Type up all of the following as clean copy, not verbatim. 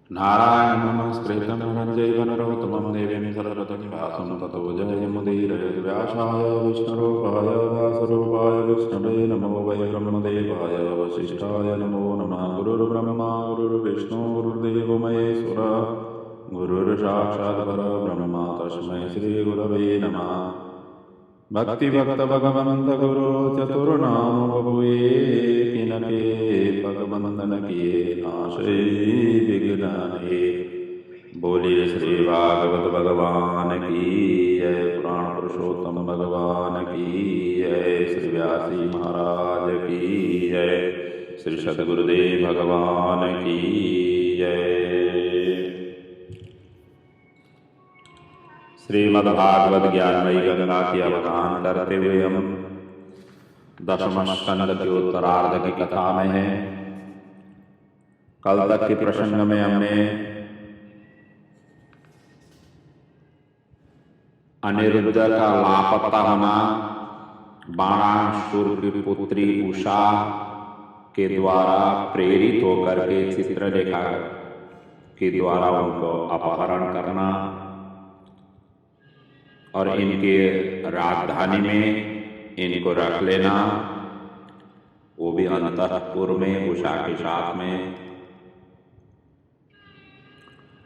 नारायणं नमस्कृतं नरं चैव नरोत्तमं देवीं सरस्वतीं व्यासं ततो जयमुदीरये। व्यासाय विष्णुरूपाय व्यासरूपाय विष्णवे नमो वै ब्रह्मदेवाय वसिष्ठाय नमो नमः। गुरुर्ब्रह्मा गुरुर्विष्णु गुरुर्देवो महेश्वरः गुरुर्साक्षात् परब्रह्म तस्मै श्रीगुरवे नमः। भक्तिभक्त भगवंत गुरु चतुर्नाम बबुए तिनके भगवंदन किए नाशे विघ्नाने। बोलिए श्री भागवत भगवान की जय। पुराण पुरुषोत्तम भगवान की जय। श्री व्यासी महाराज की जय। श्री सद्गुरुदेव भगवान की जय। श्रीमद्भागवत ज्ञानमयी गंगा की अवगान करते हुए हम दशम स्कंद के उत्तरार्ध की कथा में हैं। कल तक के प्रसंग में हमने अनिरुद्ध का लापता होना, बाणासुर की पुत्री उषा के द्वारा प्रेरित होकर के चित्रलेखा के द्वारा उनको अपहरण करना और इनके राजधानी में इनको रख लेना, वो भी अंतःपुर में उषा के साथ में।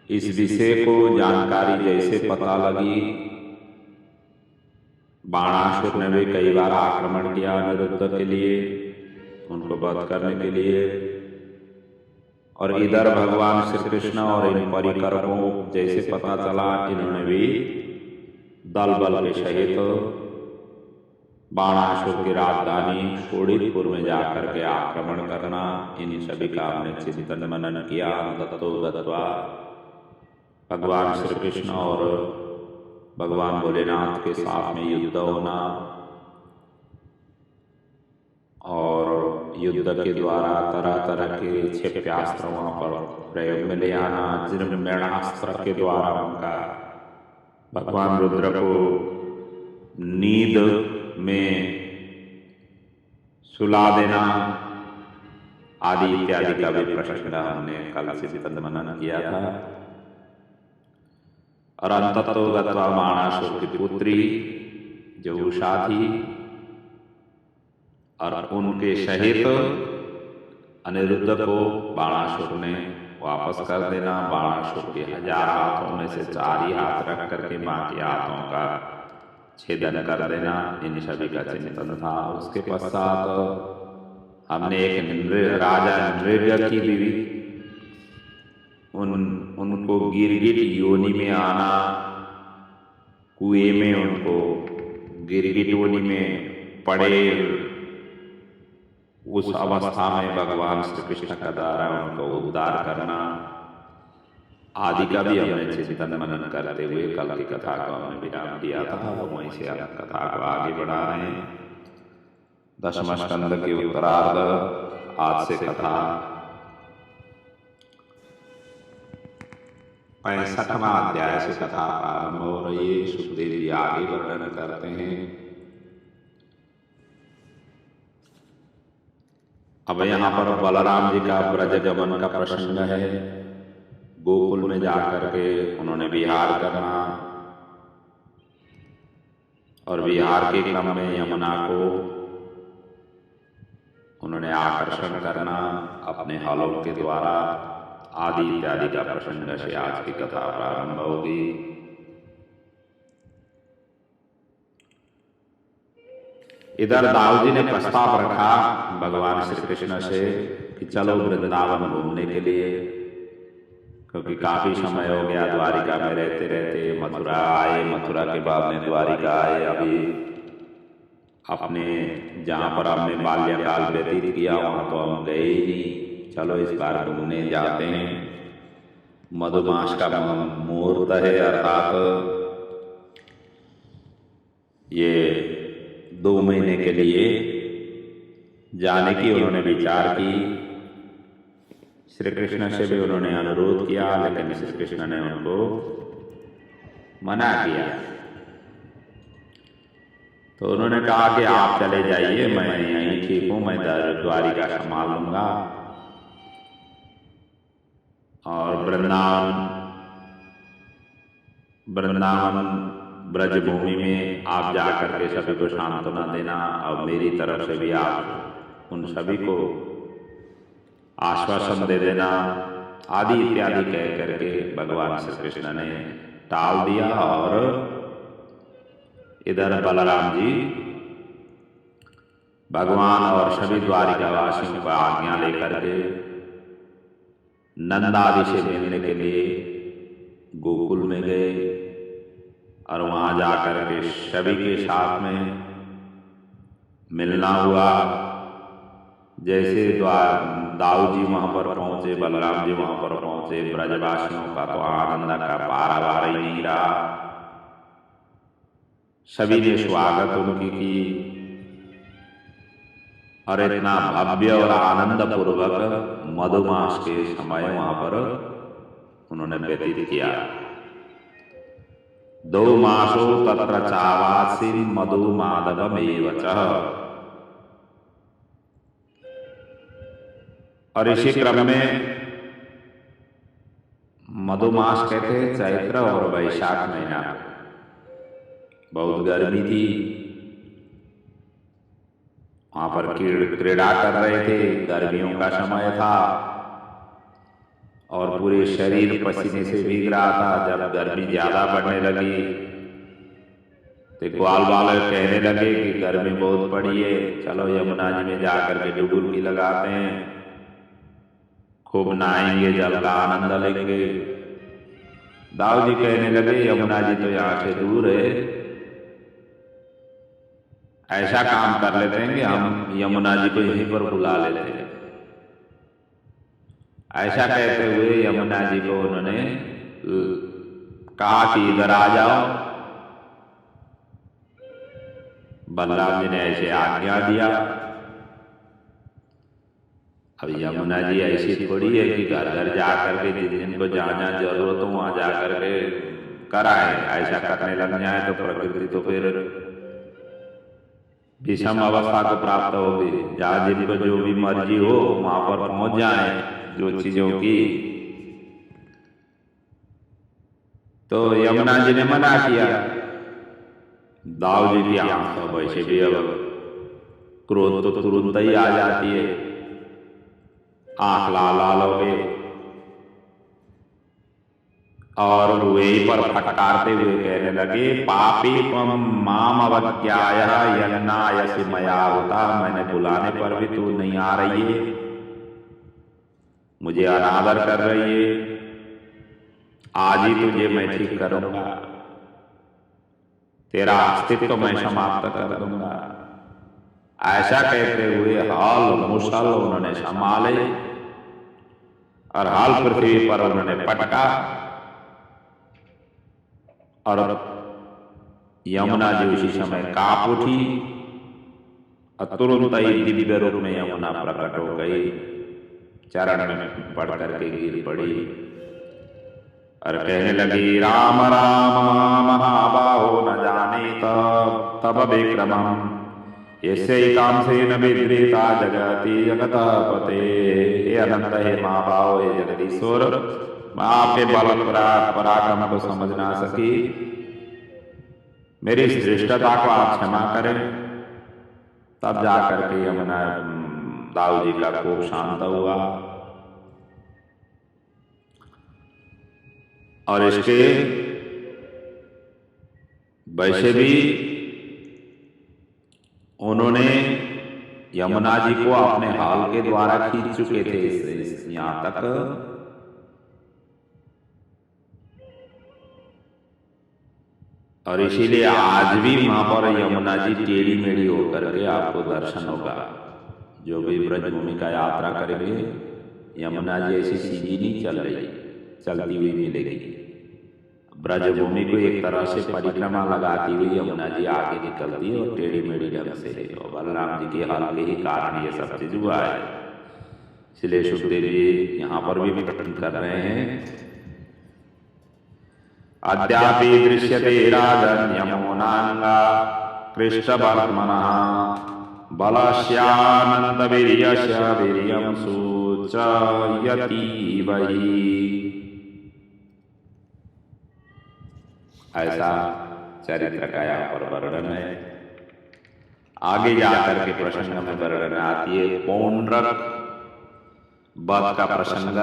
इस विषय को जानकारी जैसे पता लगी, बाणासुर ने भी कई बार आक्रमण किया अनिरुद्ध के लिए, उनको वध करने के लिए। और इधर भगवान श्री कृष्ण और इन परिकरों जैसे पता चला, इन्होंने भी दल बल के सहित बाणासुर की राजधानी शोणितपुर में जाकर के आक्रमण करना, इन सभी का हमने चिंतन मनन किया। ततो गत्वा भगवान श्री कृष्ण और भगवान भोलेनाथ के साथ में युद्ध होना और युद्ध के द्वारा तरह तरह के क्षेप्यास्त्र वहां पर प्रयोग में ले आना। जिर्मणास्त्र के द्वारा उनका भगवान रुद्र को नींद में सुला देना आदि इत्यादि का भी प्रश्न हमने कल से चिंतन मनन किया था। और अंततो गत्वा बाणासुर की पुत्री जो उषा थी और उनके सहित अनिरुद्ध को बाणासुर ने वापस कर देना। बाणासुर के 1000 हाथों में से 4 ही हाथ रख करके बाकी हाथों का छेदन कर देना, इन सभी का चिंतन था। उसके पश्चात हमने एक राजा नृग की भी उनको गिरगिट योनि में आना, कुएं में उनको गिरगिट योनि में पड़े, उस अवस्था में भगवान श्री कृष्ण का द्वारा उनको उद्धार करना आदि का भी हमने चिंतन मनन करते हुए कल की कथा को हमने विराम दिया था। वहीं से हम कथा को आगे बढ़ा रहे हैं। दशम स्कंद के उत्तरार्ध आज से कथा 65वां अध्याय से कथा प्रारंभ हो रही है। सुखदेव जी आगे वर्णन करते हैं। अब यहाँ पर बलराम जी का ब्रज गमन का प्रसंग है। गोकुल में जाकर के उन्होंने विहार करना और विहार के क्रम में यमुना को उन्होंने आकर्षण करना अपने हलों के द्वारा आदि इत्यादि का प्रसंग से आज की कथा प्रारंभ होगी। इधर दाऊ जी ने प्रस्ताव रखा भगवान श्री कृष्ण से कि चलो वृंदावन घूमने के लिए, क्योंकि काफी समय हो गया द्वारिका में रहते रहते। मथुरा आए, मथुरा के बाद में द्वारिका आए। अभी अपने जहाँ पर हमने बाल्यकाल व्यतीत किया वहां तो हम गए ही नहीं। चलो इस बार घूमने जाते हैं। मधुमास का मुहूर्त है, अर्थात ये 2 महीने के लिए जाने की उन्होंने विचार की। श्री कृष्ण से भी उन्होंने अनुरोध किया, लेकिन श्री कृष्ण ने उनको मना किया। तो उन्होंने कहा कि आप चले जाइए, मैं यहीं ठीक हूँ, मैं द्वारिका संभाल लूंगा। और वृंदावन ब्रज भूमि में आप जाकर के सभी को सांत्वना देना और मेरी तरफ से भी आप उन सभी को आश्वासन दे देना आदि इत्यादि कह करके भगवान श्री कृष्ण ने टाल दिया। और इधर बलराम जी भगवान और सभी द्वारिकावासियों का आज्ञा लेकर के नंद आदि से मिलने के लिए गोकुल में गए और वहां जाकर के सभी के साथ में मिलना हुआ। जैसे दाऊ जी वहां पर पहुंचे, बलराम जी वहां पर पहुंचे, ब्रजवासियों का तो आनंद का पारावार ही नहीं रहा। सभी ने स्वागत उनकी की और इतना भव्य और आनंद पूर्वक मधुमास के समय वहां पर उन्होंने व्यतीत किया। 2 मासो तत्र चावासी मधु माधवमेव च। और इसी क्रम में मधुमास कहते हैं चैत्र और वैशाख महीना। बहुत गर्मी थी, वहां पर क्रीड़ा कर रहे थे, गर्मियों का समय था और पूरे शरीर पसीने से भीग रहा था। जब गर्मी ज्यादा बढ़ने लगी तो ग्वाल वाले कहने लगे कि गर्मी बहुत पड़ी है, चलो यमुना जी में जाकर के डुबकी लगाते हैं, खूब नहाएंगे, जल का आनंद लेंगे। दाऊ जी कहने लगे यमुना जी तो यहाँ से दूर है, ऐसा काम कर लेते हैं कि हम यमुना जी को यहीं पर बुला लेते हैं। ऐसा कहते हुए यमुना जी को उन्होंने कहा कि इधर आ जाओ। बलराम जी ने ऐसे आज्ञा दिया। अब यमुना जी ऐसी थोड़ी है कि घर घर जाकर के जिनको जहाँ जहाँ जरूरत हो वहां जाकर के कराए। ऐसा करने लग जाए तो प्रकृति तो फिर विषम अवस्था को प्राप्त होगी। जहाँ जिनको जो भी मर्जी हो वहां पर पहुंच जाए जो चीजों की। तो यमुना जी ने मना किया। दाऊ जी की आंख तो वैसे भी अब क्रोध तो तुरंत ही आ जाती है, आंख लाल लाल हो गई और वही पर फटकारते हुए कहने लगे पापी त्वं माम अवज्ञाय यन्नायसि मया होता। मैंने बुलाने पर भी तू नहीं आ रही है, मुझे अनादर कर रही है, आज ही तुझे मैं ठीक करूंगा, तेरा अस्तित्व मैं समाप्त कर दूंगा। ऐसा कहते हुए हल मुसल उन्होंने संभाले और हल पृथ्वी पर उन्होंने पटका और यमुना जी उसी समय कांप उठी और तुरंत ही दिव्य रूप में यमुना प्रकट हो गई, चरण में पड़ करके गिर पड़ी और कहने लगी राम राम महाबाहो न जाने तब विक्रमम् यस्यैकांसेन विद्रेता जगति जगतपते। हे अनंत, हे महाबाहो, हे जगदीश्वर, मैं आपके बल पराक्रम को समझ ना सकी, मेरी इस धृष्टता को आप क्षमा करें। तब जाकर के यमुना दाऊ जी का कोप शांत हुआ और इसके वैसे भी उन्होंने यमुना जी को अपने हाल के द्वारा खींच चुके थे यहां तक और इसीलिए आज भी वहां पर यमुना जी टेढ़ी मेढ़ी होकर के आपको दर्शन होगा। जो भी ब्रजभूमि का यात्रा करेंगे यमुना जी ऐसी सीधी नहीं चल रही, चलती हुई मिलेगी। ब्रजभूमि को एक तरह से परिक्रमा लगाती हुई यमुना जी आगे निकलती है और टेढ़ी मेढ़ी ढंग से। और बलराम जी के हाल के ही कारण ये सब चीज हुआ है। इसलिए सुखदेव जी यहाँ पर भी प्रकट कर रहे हैं अद्यापि दृश्यते राजन् यमुनांगा कृष्णवर्मणः बलस्यानंद वीर्यस्य वीर्यं सूचयति वही। ऐसा चरित्र का यहाँ पर वर्णन है। आगे जाकर के प्रसंग में वर्णन आती है पौंड्रक वध का प्रसंग।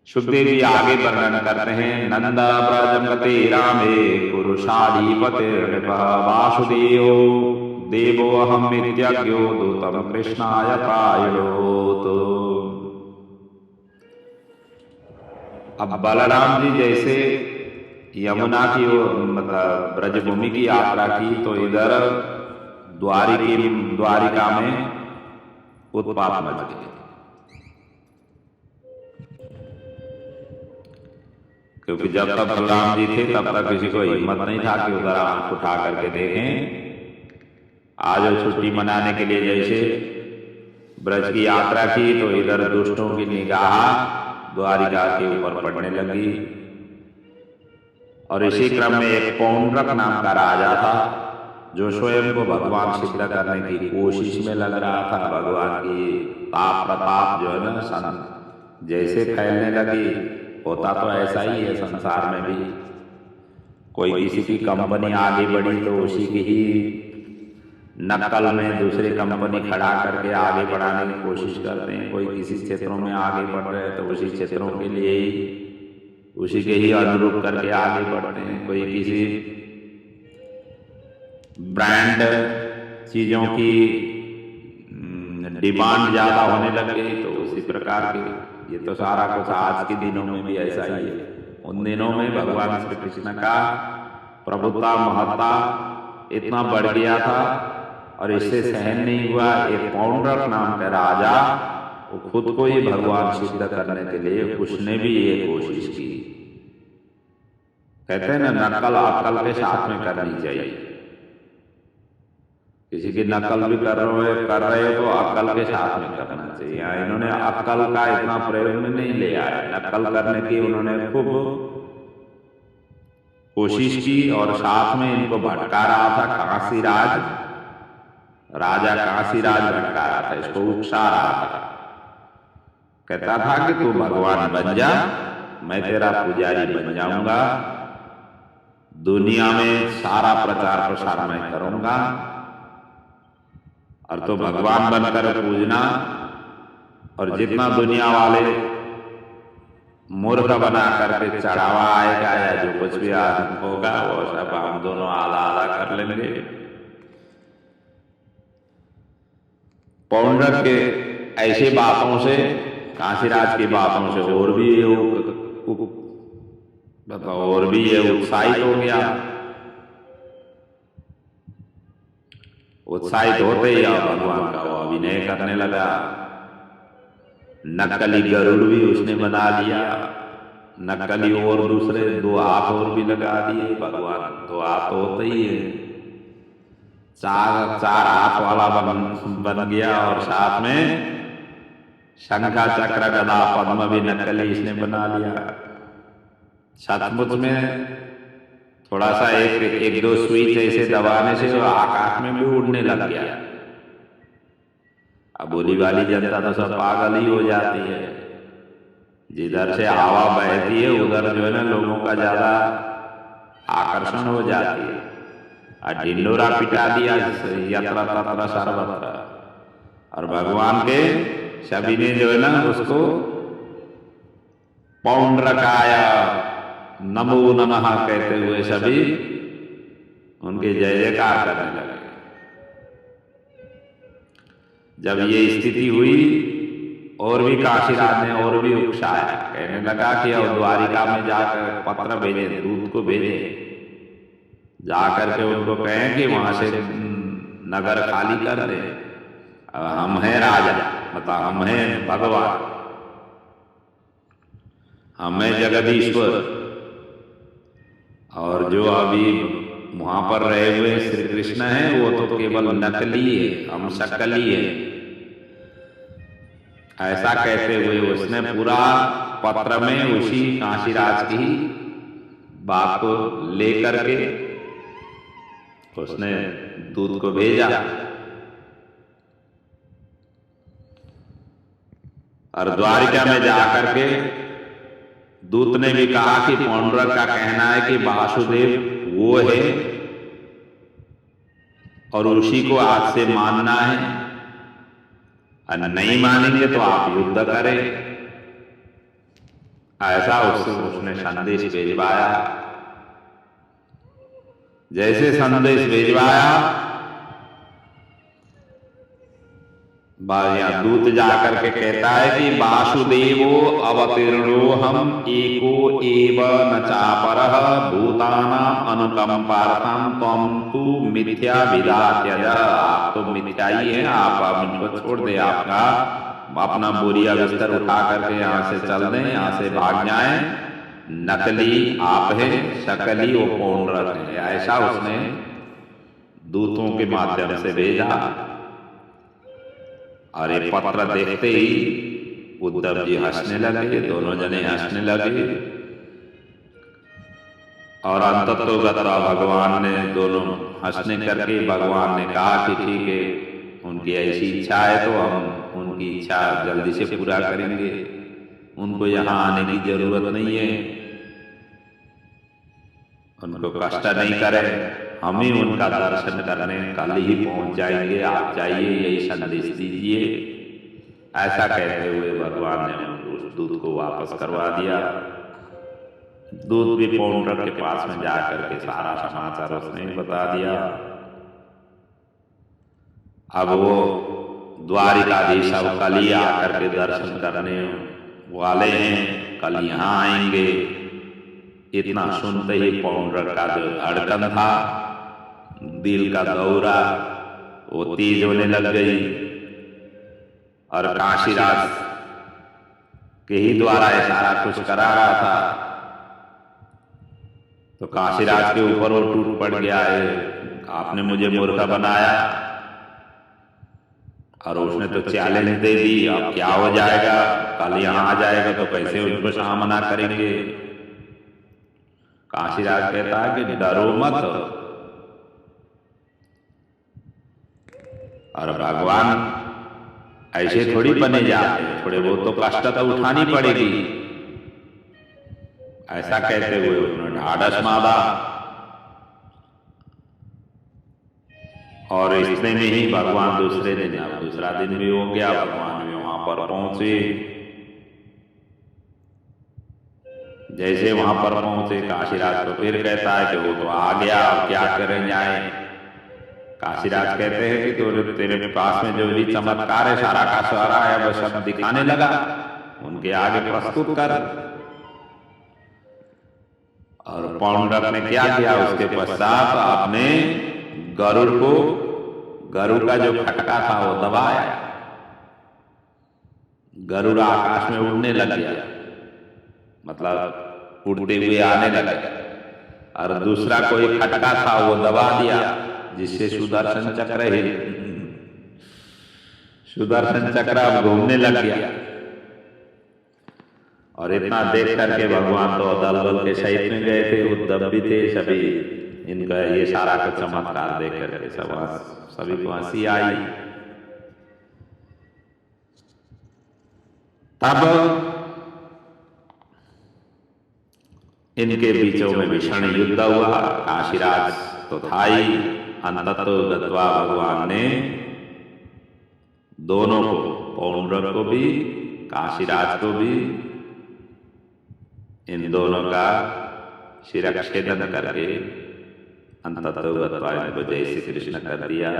सुखदेव जी आगे वर्णन करते हैं। नंदा व्रजमते रामे पुरुषाधिपते वासुदेव देवो अहमित्यज्ञो दूतम कृष्णाय प्रायोत। अब बलराम जी जैसे यमुना की मतलब ब्रजभूमि की यात्रा की तो इधर द्वारिका में उत्पात मच गए, क्योंकि जब तक बलराम जी थे तब तक किसी को हिम्मत नहीं था कि उधर आंख उठा करके देखें। आज छुट्टी मनाने के लिए जैसे ब्रज की यात्रा की तो इधर दुष्टों की निगाह द्वारिका के ऊपर पड़ने लगी। और इसी क्रम में एक पौंड्रक नाम का राजा था जो स्वयं को भगवान सिद्ध करने की कोशिश में लग रहा था। भगवान की ताप प्रताप जो है ना जैसे फैलने लगी, होता तो ऐसा ही है संसार में भी। कोई किसी की कंपनी आगे बढ़ी तो उसी की ही नकल में दूसरी कंपनी खड़ा करके आगे बढ़ाने की कोशिश करते हैं। कोई किसी क्षेत्रों में आगे बढ़ रहे हैं तो उसी क्षेत्रों के लिए ही उसी के ही अनुरूप करके आगे बढ़ते हैं। कोई किसी ब्रांड चीजों की डिमांड ज्यादा होने लग गई तो उसी प्रकार के ये तो सारा कुछ आज के दिनों में भी ऐसा ही है। उन दिनों में भगवान श्री कृष्ण का प्रभुता महत्ता इतना बढ़ गया था और इससे सहन नहीं हुआ। एक पौंड्रक नाम का राजा वो खुद को ही भगवान सिद्ध करने के लिए उसने भी ये कोशिश की। कहते हैं ना नकल अक्ल के साथ में करनी चाहिए। किसी की नकल भी कर रहे हो तो अक्ल के साथ में करना चाहिए। इन्होंने अक्ल का इतना प्रयोग में नहीं ले आया, नकल करने की उन्होंने खूब कोशिश की और साथ में इनको भटका रहा था काशीराज, राजा काशीराज भटका रहा था, इसको उकसा रहा था। कहता था कि तू भगवान बन जा, मैं तेरा पुजारी बन जाऊंगा, दुनिया में सारा प्रचार प्रसार मैं करूंगा और तो भगवान बनकर पूजना। और जितना दुनिया वाले मूर्ख बना करके चढ़ावा आएगा या जो कुछ भी होगा वो सब हम दोनों आधा आधा कर लेंगे। पौंड्रक के ऐसी बातों से, काशीराज की बातों से और भी ये उत्साहित हो गया। उत्साहित होते ही भगवान का वो अभिनय करने लगा। नकली गरुड़ भी उसने बना लिया, नकली और दूसरे दो हाथ और भी लगा दिए। भगवान दो हाथ होते ही है, चार हाथ वाला बन गया और साथ में शंखा चक्र गदा पद्म भी नकली इसने बना लिया। सचमुच में थोड़ा सा एक दो स्विच ऐसे दबाने से आकाश में भी उड़ने लग गया। अब बोली वाली जनता तो सब पागल ही हो जाती है। जिधर से हवा बहती है उधर जो है ना लोगों का ज्यादा आकर्षण हो जाती है। और ढिंडोरा पिटा दिया यत्र तत्र सर्वत्र। और भगवान के सभी ने जो है ना उसको पौंड्रकाय नमो नमः कहते हुए सभी उनके जय जयकार करने लगे। जब ये स्थिति हुई और भी काशीराज ने और भी उकसाया, कहने लगा कि अब द्वारिका में जाकर पत्र भेजे, दूत को भेजे, जाकर के उनको कहें कि वहां से नगर खाली कर दे। हम हैं राजा, मतलब हम हैं भगवान, हम हैं जगदीश्वर। और जो अभी वहां पर रहे हुए श्री कृष्ण हैं वो तो केवल नकली है, हम शकली है। ऐसा कहते हुए उसने पूरा पत्र में उसी काशीराज की बात को लेकर के उसने दूत को भेजा। और द्वारिका में जाकर के दूत ने भी कहा कि पौंड्रक का कहना है कि वासुदेव वो है और उसी को आज से मानना है, और नहीं मानेंगे तो आप युद्ध करें। ऐसा उसने संदेश भेजवाया। जैसे संदेश भेजवाया, यहाँ दूत जाकर के कहता है कि वासुदेवो अवतीर्णो हम एको एव न चापरः भूतानां अनुकंपार्थं त्वं तु मिथ्या विदा त्यज। आप तो मिथ्या ही है, आप इनको छोड़ दे, आपका अपना बोरिया बिस्तर उठा करके यहाँ से चल दें, यहाँ से भाग जाएं। नकली आप हैं, शकली वो पौंड्रक है। ऐसा उसने दूतों के माध्यम से भेजा। और ये पत्र देखते ही उद्धव जी हंसने लगे, दोनों जने हंसने लगे। और अंततोगत भगवान ने दोनों हंसने करके भगवान ने कहा कि ठीक है, उनकी ऐसी इच्छा है तो हम उनकी इच्छा जल्दी से पूरा करेंगे, उनको यहाँ आने की जरूरत नहीं है, उनको कष्ट नहीं करें, हम ही उनका दर्शन करने कल ही पहुंच जाएंगे, आप जाइए यही संदेश दीजिए। ऐसा कहते हुए भगवान ने उस दूत को वापस करवा दिया। दूत भी पौंड्रक के पास में जाकर के सारा समाचार उसने बता दिया। अब वो द्वारिकाधीश अब कल ही आकर के दर्शन करने वाले हैं, कल यहाँ आएंगे। इतना सुनते ही पौंड्रक का जो धड़कन था, दिल का दौरा, वो तेज होने लग गई। और काशीराज के ही द्वारा ये सारा कुछ करा रहा था, तो काशीराज के ऊपर वो टूट पड़ गया है, आपने मुझे मूर्ख बनाया। और उसने तो चैलेंज दे दी, अब क्या हो जाएगा, कल यहाँ आ जाएगा तो कैसे उनको सामना करेंगे। काशीराज कहता है कि डरो मत, और भगवान ऐसे थोड़ी बने जाते, थोड़े बहुत तो कष्ट तो उठानी पड़ेगी। ऐसा कहते हुए उन्होंने ढाढ़स मारा। और इतने में ही भगवान दूसरे दिन, अब दूसरा दिन भी हो गया, भगवान भी वहां पर पहुंचे। जैसे वहां पर पहुंचे, काशीराज को फिर कहता है कि वो तो आ गया, अब क्या करें जाए। काशीराज कहते हैं कि तेरे पास में जो भी चमत्कार है सारा का सारा है, वो सब दिखाने लगा, उनके आगे प्रस्तुत कर। और पौंड्रक ने क्या किया, उसके पश्चात आपने गरुड़ का जो खटका था वो दबाया, गरुड़ आकाश में उड़ने लग गया, मतलब उड़ते हुए आने लगा। और दूसरा कोई खटका था वो दबा दिया, जिससे सुदर्शन चक्र ही सुदर्शन चक्र अब घूमने लग गया। और इतना देख करके भगवान तो दलबल के सहित में गए थे, उद्धव भी थे, सभी इनका ये सारा का चमत्कार देख करके सभी को हंसी आई। तब इनके बीचों में भीषण युद्ध हुआ। काशीराज तो था ही, अंततो गत्वा भगवान ने दोनों को, पौंड्रक को भी काशीराज को भी, इन दोनों का शिरच्छेदन करके अंततो गत्वा इनको जय श्री कृष्ण कर दिया।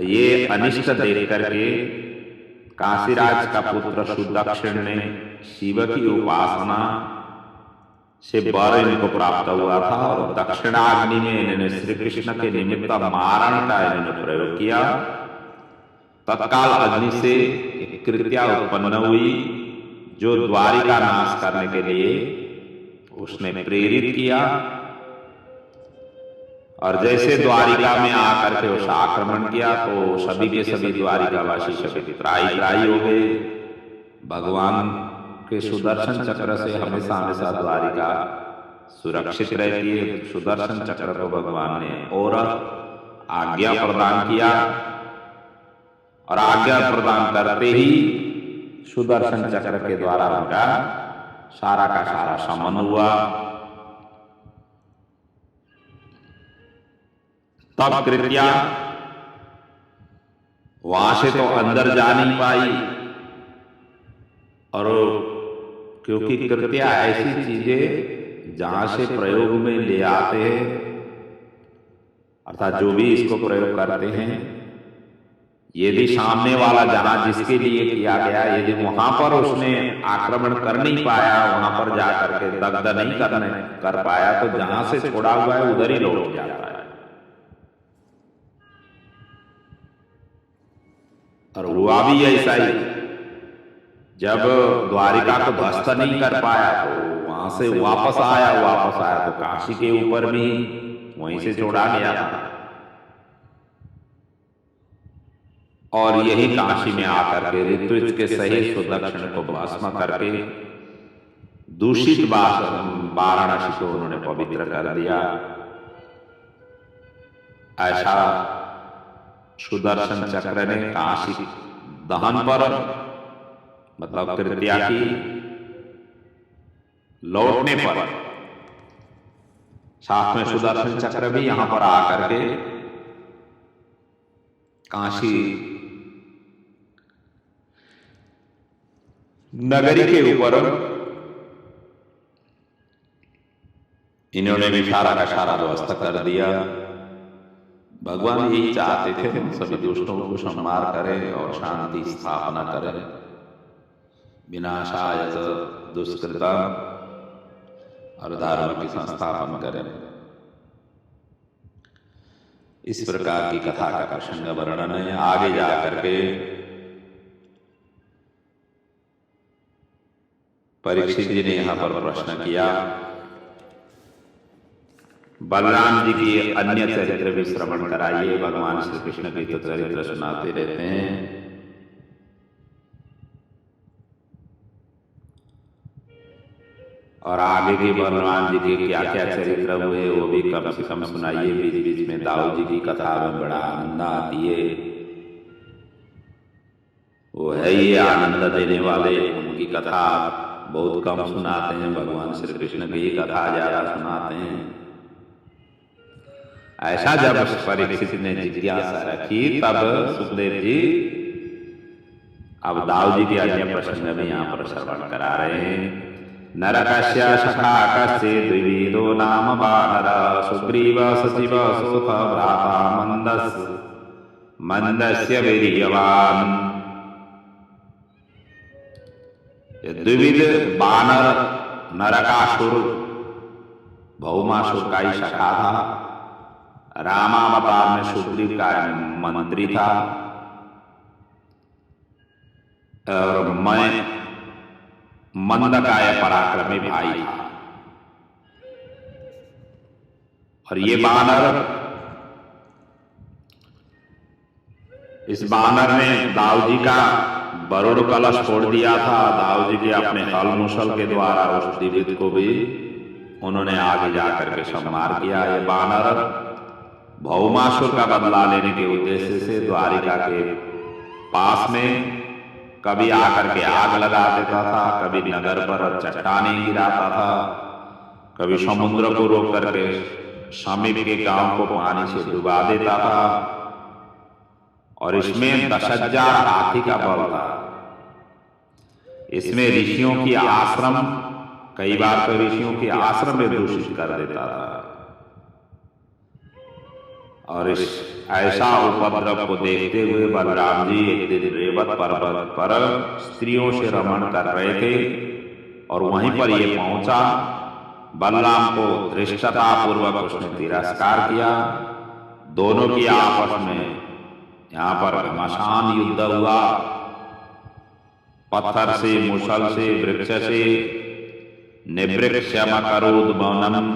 ये अनिष्ट देख करके काशीराज का पुत्र सुदक्षिण ने शिव की उपासना से वर इनको प्राप्त हुआ था, और दक्षिणाग्नि में इन्होंने श्री कृष्ण के निमित्त मारण का इन्होंने प्रयोग किया। तत्काल अग्नि से एक कृत्या उत्पन्न हुई, जो द्वारिका नाश करने के लिए उसने प्रेरित किया। और जैसे द्वारिका में आकर के उस आक्रमण किया, तो सभी के सभी द्वारिकावासी सभी त्राही त्राही हो गए। भगवान के सुदर्शन चक्र से हमेशा हमेशा द्वारिका सुरक्षित रहती है। सुदर्शन चक्र को भगवान ने और आज्ञा प्रदान किया, और आज्ञा प्रदान करते ही सुदर्शन चक्र के द्वारा उनका सारा का सारा शमन हुआ। तब कृत्या वहां से तो अंदर जा नहीं पाई, और क्योंकि कृत्या ऐसी चीजें जहां से प्रयोग में ले आते हैं, अर्थात जो भी इसको प्रयोग करते हैं, यदि सामने वाला जहां जिसके लिए किया गया, यदि वहां पर उसने आक्रमण कर नहीं पाया, वहां पर जा करके दग्ध नहीं कर पाया, तो जहां से छोड़ा हुआ है उधर ही लौट जाता है। और हुआ भी ऐसा ही, जब द्वारिका को ध्वस्त नहीं कर पाया तो वहां से वापस आया तो काशी के ऊपर भी वहीं से छोड़ा गया था। और यही काशी में आकर के ऋत्विज के सहित सुदक्षिण को भस्म करके दूषित वाराणसी को उन्होंने पवित्र कर दिया। ऐसा सुदर्शन चक्र ने काशी दहन पर, मतलब कृत्या की लौटने पर, साथ में सुदर्शन चक्र भी यहां पर आकर के काशी नगरी के ऊपर इन्होंने भी सारा का सारा ध्वस्त कर दिया। भगवान यही चाहते थे हम सभी दुष्टों को संहार करें और शांति स्थापना करें, विनाशाय दुष्कृता, और धर्म की संस्थापन करें। इस प्रकार की कथा का प्रसंग वर्णन है। आगे जाकर के परीक्षित जी ने यहां पर प्रश्न किया, बलराम जी की अन्य चरित्र भी श्रवण कराइए। भगवान श्री कृष्ण की तो चरित्र सुनाते रहते हैं। और आगे के बलराम जी के क्या क्या चरित्र हुए वो भी कम से कम सुनाइए। बीच बीच में दाऊ जी की कथा में बड़ा आनंद आती है, वो है ये आनंद देने वाले। उनकी कथा बहुत कम सुनाते हैं, भगवान श्री कृष्ण की कथा ज्यादा सुनाते हैं। ऐसा जब परीक्षित ने जिज्ञासा रखी, तब सुखदेव जी अब दाऊ जी के अन्य प्रसंग में यहाँ पर श्रवण करा रहे हैं। नरकस्य सखा कस्य द्विविदो नाम वानर, सुग्रीव सचिव सोथ भ्राता मंदस्य वीर्यवान। द्विविध वानर नरकासुर भौमासुर का ही सखा था। रामावतार में सुग्रीव का मंत्री था, और मैं मंदकाय पराक्रमी भाई था। और ये बानर, इस बानर ने दाऊ जी का वरुण कलश छोड़ दिया था। दाऊ जी के अपने हल मुसल के द्वारा उस द्विविद को भी उन्होंने आगे जाकर के संहार किया। ये बानर भौमासुर का बदला लेने के उद्देश्य से द्वारिका के पास में कभी आकर के आग लगा देता था, कभी नगर पर चट्टानें गिराता था, कभी समुद्र को रोक करके समीप के गांव को पानी से डुबा देता था। और इसमें 10,000 हाथी का बल था। इसमें ऋषियों की आश्रम, कई बार तो ऋषियों के आश्रम में दूषित कर देता था। और इस ऐसा उपद्रव को देखते हुए बलराम जी एक दिन रेवत पर्वत पर स्त्रियों से रमण कर रहे थे, और वहीं पर ये पहुंचा। बलराम को धृष्टता पूर्वक उसने तिरस्कार किया। दोनों की आपस में यहाँ पर घमासान युद्ध हुआ। पत्थर से, मुसल से, वृक्ष से, निवृक्षमकरोद्भवनम,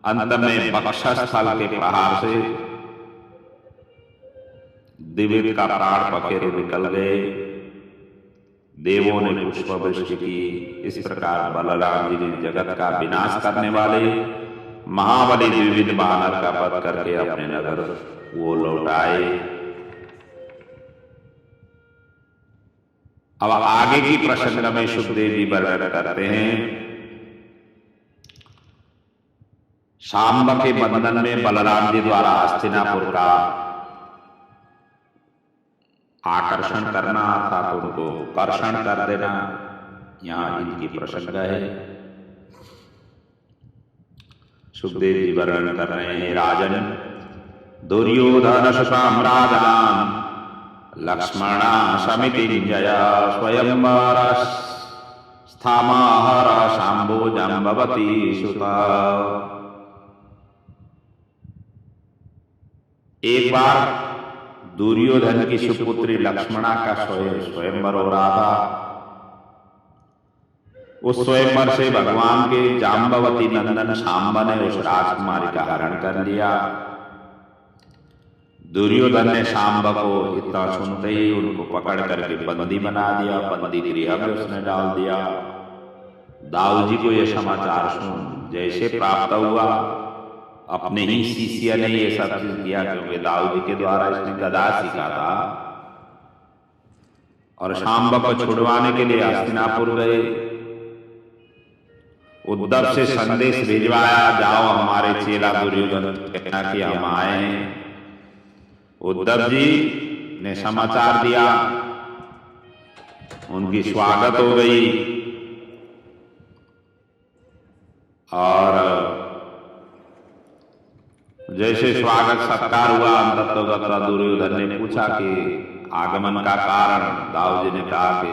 अंत में वक्षस्थल के प्रहार से द्विविद का प्राण पखेरु निकल गए। देवों ने पुष्प वृष्टि की। इस प्रकार बलराम जी ने जगत का विनाश करने वाले महाबली द्विविद बानर का वध करके अपने नगर वो लौट आए। अब आगे की प्रसंग में सुखदेव जी वर्णन करते हैं। शांब के बंधन में बलराम जी द्वारा हस्तिनापुर का आकर्षण करना अर्थात उनको कर्षण कर देना, यहां इनकी प्रसंग है। सुखदेव जी वर्णन कर रहे हैं, राजन दुर्योधन सुसाम्राजान लक्ष्मणा समितिंजय स्वयंवर स्थामाहर शांभो जाम्बवती सुता। एक बार दुर्योधन की सुपुत्री लक्ष्मणा का स्वयंवर हो रहा था। उस स्वयंवर से भगवान के जाम्बवती नंदन शांब ने उस राजकुमारी का हरण कर लिया। दुर्योधन ने शांब को इतना सुनते ही उनको पकड़ करके बंदी बना दिया, बंदी गृह में उसने डाल दिया। दाऊ जी को यह समाचार सुन जैसे प्राप्त हुआ, अपने ही शिष्य ने ये सब चीज किया, क्योंकि दाऊ जी के द्वारा इसने गदा सीखा था। और शांब को छुड़वाने के लिए हस्तिनापुर गए। उद्धव से संदेश भिजवाया, जाओ हमारे चेला दुर्योधन कहना कि हम आए हैं। उद्धव जी ने समाचार दिया, उनकी स्वागत हो गई। और जैसे स्वागत सत्कार हुआ, अंततोगत दुर्योधन ने पूछा कि आगमन का कारण। दाऊ जी ने कहा कि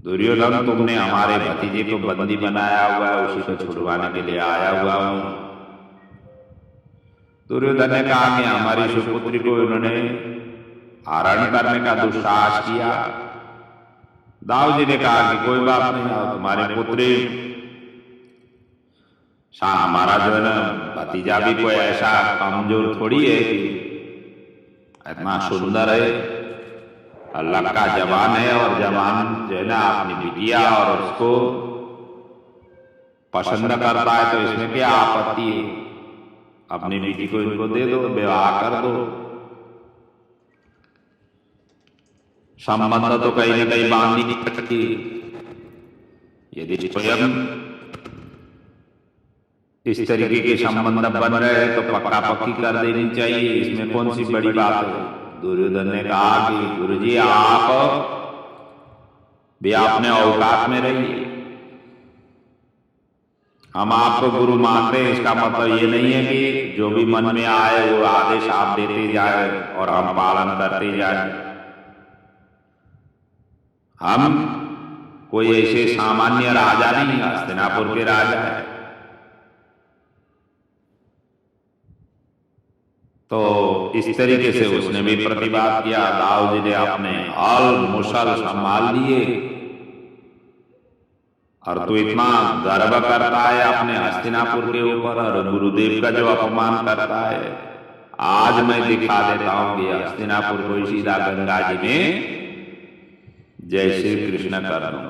दुर्योधन, तुमने हमारे भतीजे को बंदी बनाया हुआ है, उसी को छुड़वाने के लिए आया हुआ हूं। दुर्योधन ने कहा कि हमारी सुपुत्री को इन्होंने हरण करने का दुस्साहस किया। दाऊ जी ने कहा कि कोई बात नहीं, तुम्हारे पुत्री हमारा जो है ना भतीजा भी कोई ऐसा कमजोर थोड़ी है कि इतना सुंदर है, अल्लाह का जवान है। और जवान जो है ना अपनी बिटिया और उसको पसंद करता है, तो इसमें क्या आपत्ति है? अपनी बेटी को इनको दे दो, विवाह कर दो। संबंध तो कहीं ना कहीं बांधनी नहीं सकती। यदि स्वयं इस तरीके के संबंध बन रहे हैं तो पक्का पक्की कर देनी चाहिए, इसमें कौन सी बड़ी बात है। दुर्योधन ने कहा कि गुरुजी, आप भी अपने औकात में रहिए, हम आपको गुरु मानते हैं। इसका मतलब ये नहीं है कि जो भी मन में आए वो आदेश आप देते जाए और हम पालन करते जाए। हम कोई ऐसे सामान्य राजा नहीं, हस्तिनापुर के राजा है। तो इस तरीके से उसने भी प्रतिवाद किया। दाऊ जी ने अपने हल मुसल संभाल लिए। और तू इतना गर्व करता है अपने हस्तिनापुर के ऊपर और गुरुदेव का जो अपमान करता है, आज मैं दिखा देता हूं कि हस्तिनापुर को सीधा गंगा जी में जय श्री कृष्ण कर दूं।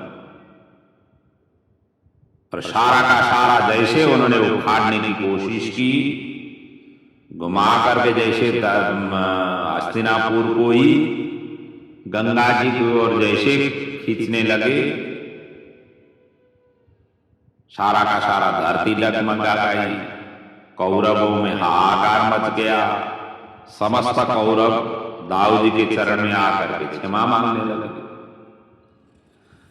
और सारा का सारा जैसे उन्होंने उखाड़ने की कोशिश की, घुमा करके जैसे हस्तिनापुर को ही गंगा जी की ओर जैसे खींचने लगे, सारा का सारा धरती डगमगा गई। कौरवों में हाहाकार मच गया। समस्त कौरव दाऊ जी के चरण में आकर के क्षमा मांगने लगे।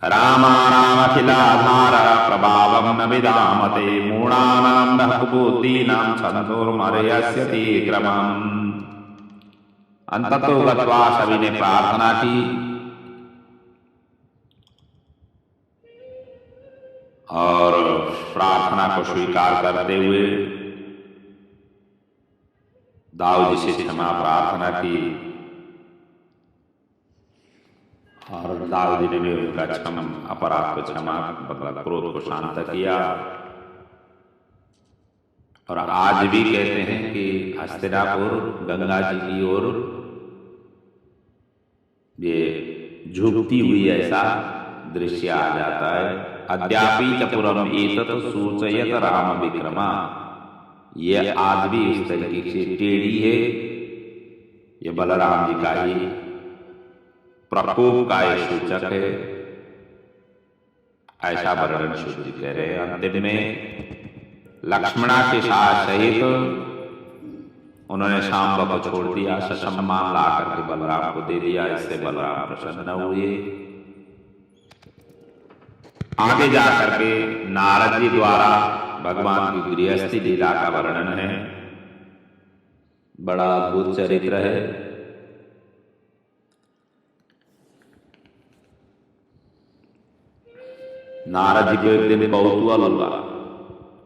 रामा राम अखिलाधार प्रभावम न विदामते मूढ़ानां बहूतीनां छन्दोर्मर्यस्यति क्रमम्। अंततो गत्वा सभी ने प्रार्थना की और प्रार्थना को स्वीकार करते हुए दाऊ जी से क्षमा प्रार्थना की। और दाऊ जी ने भी उनका अपराध को क्षमा, मतलब क्रोध को शांत किया। और आज भी कहते हैं कि हस्तिनापुर गंगा जी की ओर ये झुकती हुई ऐसा दृश्य आ जाता है। अद्यापि च पुरम एतत् सूचयत राम विक्रमा। ये आज भी इस तरीके से टेढ़ी है। ये बलराम जी का ही प्रकोप का ये सूचक है, ऐसा वर्णन शुद्ध जी कह रहे हैं। अंतिम में लक्ष्मणा के साथ सहित उन्होंने शांब को छोड़ दिया, ससम्मान ला करके बलराम को दे दिया। इससे बलराम प्रसन्न हुए। आगे जा करके नारद जी द्वारा भगवान की गृहस्थी लीला का वर्णन है। बड़ा अद्भुत चरित्र है। नारद जी को एक दिन कौतूहल हुआ,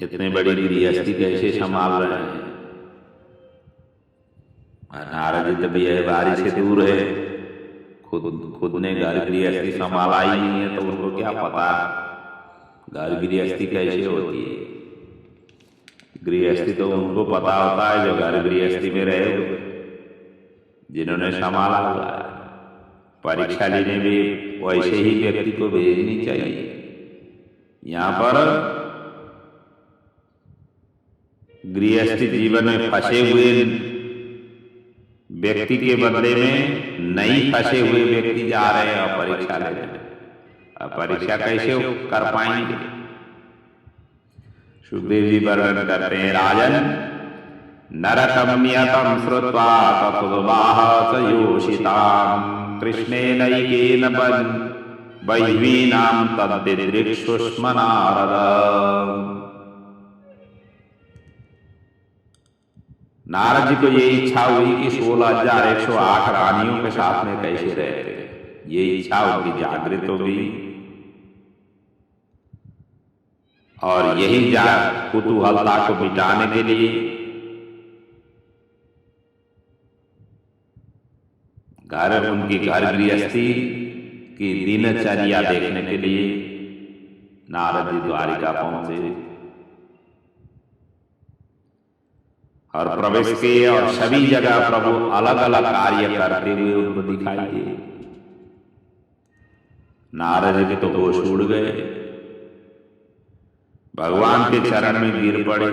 इतने बड़ी गृहस्थी कैसे संभाल रहे हैं। नारद जी तब यह बारी से दूर है, खुद ने घर गृहस्थी संभाला ही नहीं है, तो उनको क्या पता घर गृहस्थी कैसे होती है। गृहस्थी तो उनको पता होता है जो घर गृहस्थी में रहे हुए, जिन्होंने संभाला हुआ है। परीक्षा लेने में वैसे ही व्यक्ति को भेजनी चाहिए। यहाँ पर गृहस्थी जीवन में फंसे हुए व्यक्ति के बदले में नहीं फंसे हुए व्यक्ति जा रहे हैं और परीक्षा लेने। अब परीक्षा कैसे कर पाएंगे। सुखदेव जी वर्णन करते हैं, राजन नरकम नियतम श्रुत्वा तत्वाह सयोषिताम कृष्णेनैकेन बह्वीनां तद्दिदृक्षुष्म नारद। नारद जी को ये इच्छा हुई कि 16,108 रानियों के साथ में कैसे रहते। ये इच्छा उनकी जागृत हो गई और यही कुतूहलता को मिटाने के लिए उनकी घर गृहस्थी की दिनचर्या देखने के लिए नारद जी द्वारिका पहुंचे और प्रवेश किए और सभी जगह प्रभु अलग अलग कार्य करते हुए उनको दिखाई दिए। नारद जी तो होश उड़ गए, भगवान के चरण में गिर पड़े।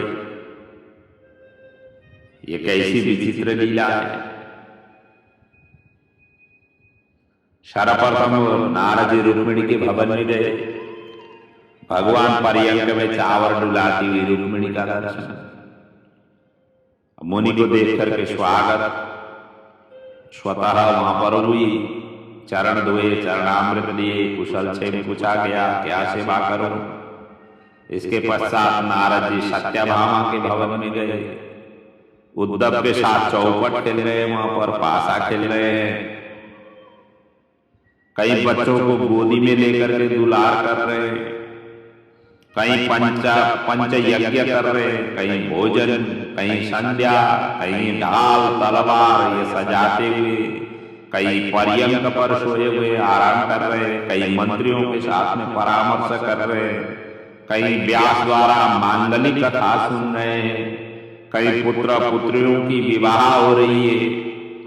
ये कैसी विचित्र लीला है। सर्वप्रथम नारद जी रुक्मिणी के भवन में गए। भगवान पर्यंक में चावल डुलाती हुई रुक्मिणी का दर्शन। मुनि को देख करके स्वागत स्वतः वहां पर हुई। चरण धोए, चरणामृत लिए, कुशल क्षेम पूछा गया, क्या सेवा करूं। इसके पश्चात नारद जी सत्यभामा के भवन में गए। उद्धव के साथ चौपट खेल रहे, वहां पर पासा खेल रहे हैं। कई बच्चों को गोदी में लेकर के दुलार कर रहे हैं, कहीं पंच यज्ञ कर रहे हैं, कहीं भोजन, कहीं संध्या, कहीं ढाल तलवार ये सजाते हुए, कई पर्यंक पर सोए हुए आराम कर रहे हैं, कई मंत्रियों के साथ में परामर्श कर रहे हैं, कई व्यास द्वारा मांगलिक कथा सुन रहे हैं, कई पुत्र पुत्रियों की विवाह हो रही है,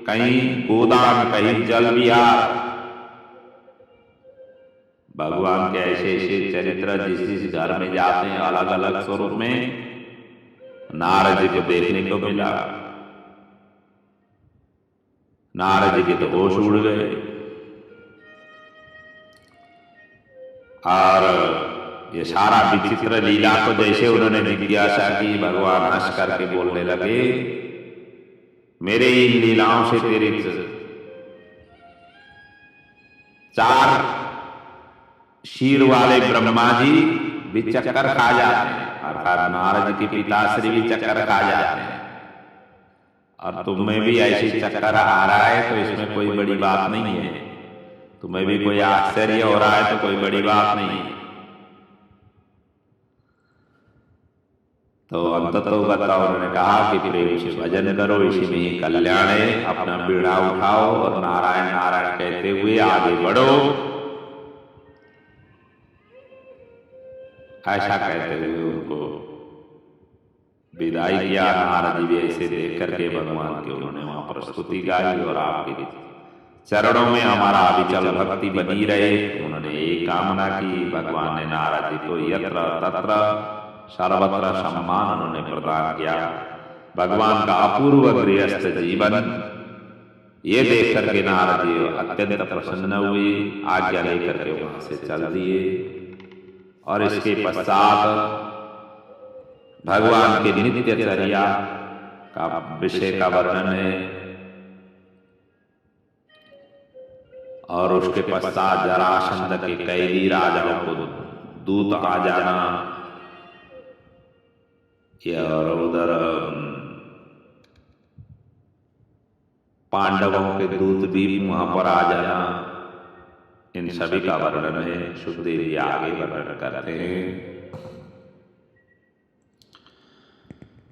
कहीं गोदान, कहीं जल विहार। भगवान के ऐसे ऐसे चरित्र जिस घर में जाते हैं अलग अलग स्वरूप में नारद जी को देखने को मिला। नारद जी के तो होश उड़ गए और ये सारा विचित्र लीला को जैसे उन्होंने जिज्ञासा की, भगवान हंस करके बोलने लगे, मेरे इन लीलाओं से तेरे 4 शीर वाले ब्रह्मा जी भी चक्कर खा जाते हैं, अर्थात नारद के पिताश्री भी चक्कर खा जाते हैं। और तुम्हें भी ऐसी चक्कर आ रहा है तो इसमें कोई बड़ी बात नहीं है। तुम्हें भी कोई आश्चर्य हो रहा है तो कोई बड़ी बात नहीं। तो अंततः बताओ, उन्होंने कहा कि प्रेम से भजन करो, इसी में ही कल्याण है। अपना बीड़ा उठाओ और नारायण नारायण कहते हुए आगे बढ़ो। ऐसा कहते हुए उनको विदाई किया। नारद जी ऐसे देख करके भगवान की उन्होंने वहां प्रस्तुति गाई और आपके चरणों में हमारा अविचल भक्ति बनी रहे। उन्होंने एक कामना की। भगवान ने नारद जी को यत्र तत्र सर्वत्र सम्मान उन्होंने प्रदान किया। भगवान का अपूर्व गृहस्थ जीवन ये देख करके नारद जी अत्यंत प्रसन्न हुए, आज्ञा लेकर के वहां से चल दिए। और इसके पश्चात भगवान के नित्यचर्या का विषय का वर्णन है। और उसके पश्चात जरासंध के कैदी राजाओं को दूत आ जाना, और उधर पांडवों के दूत भी वहां पर आ जाना, इन सभी का वर्णन है। सुखदेव जी आगे वर्णन करते हैं।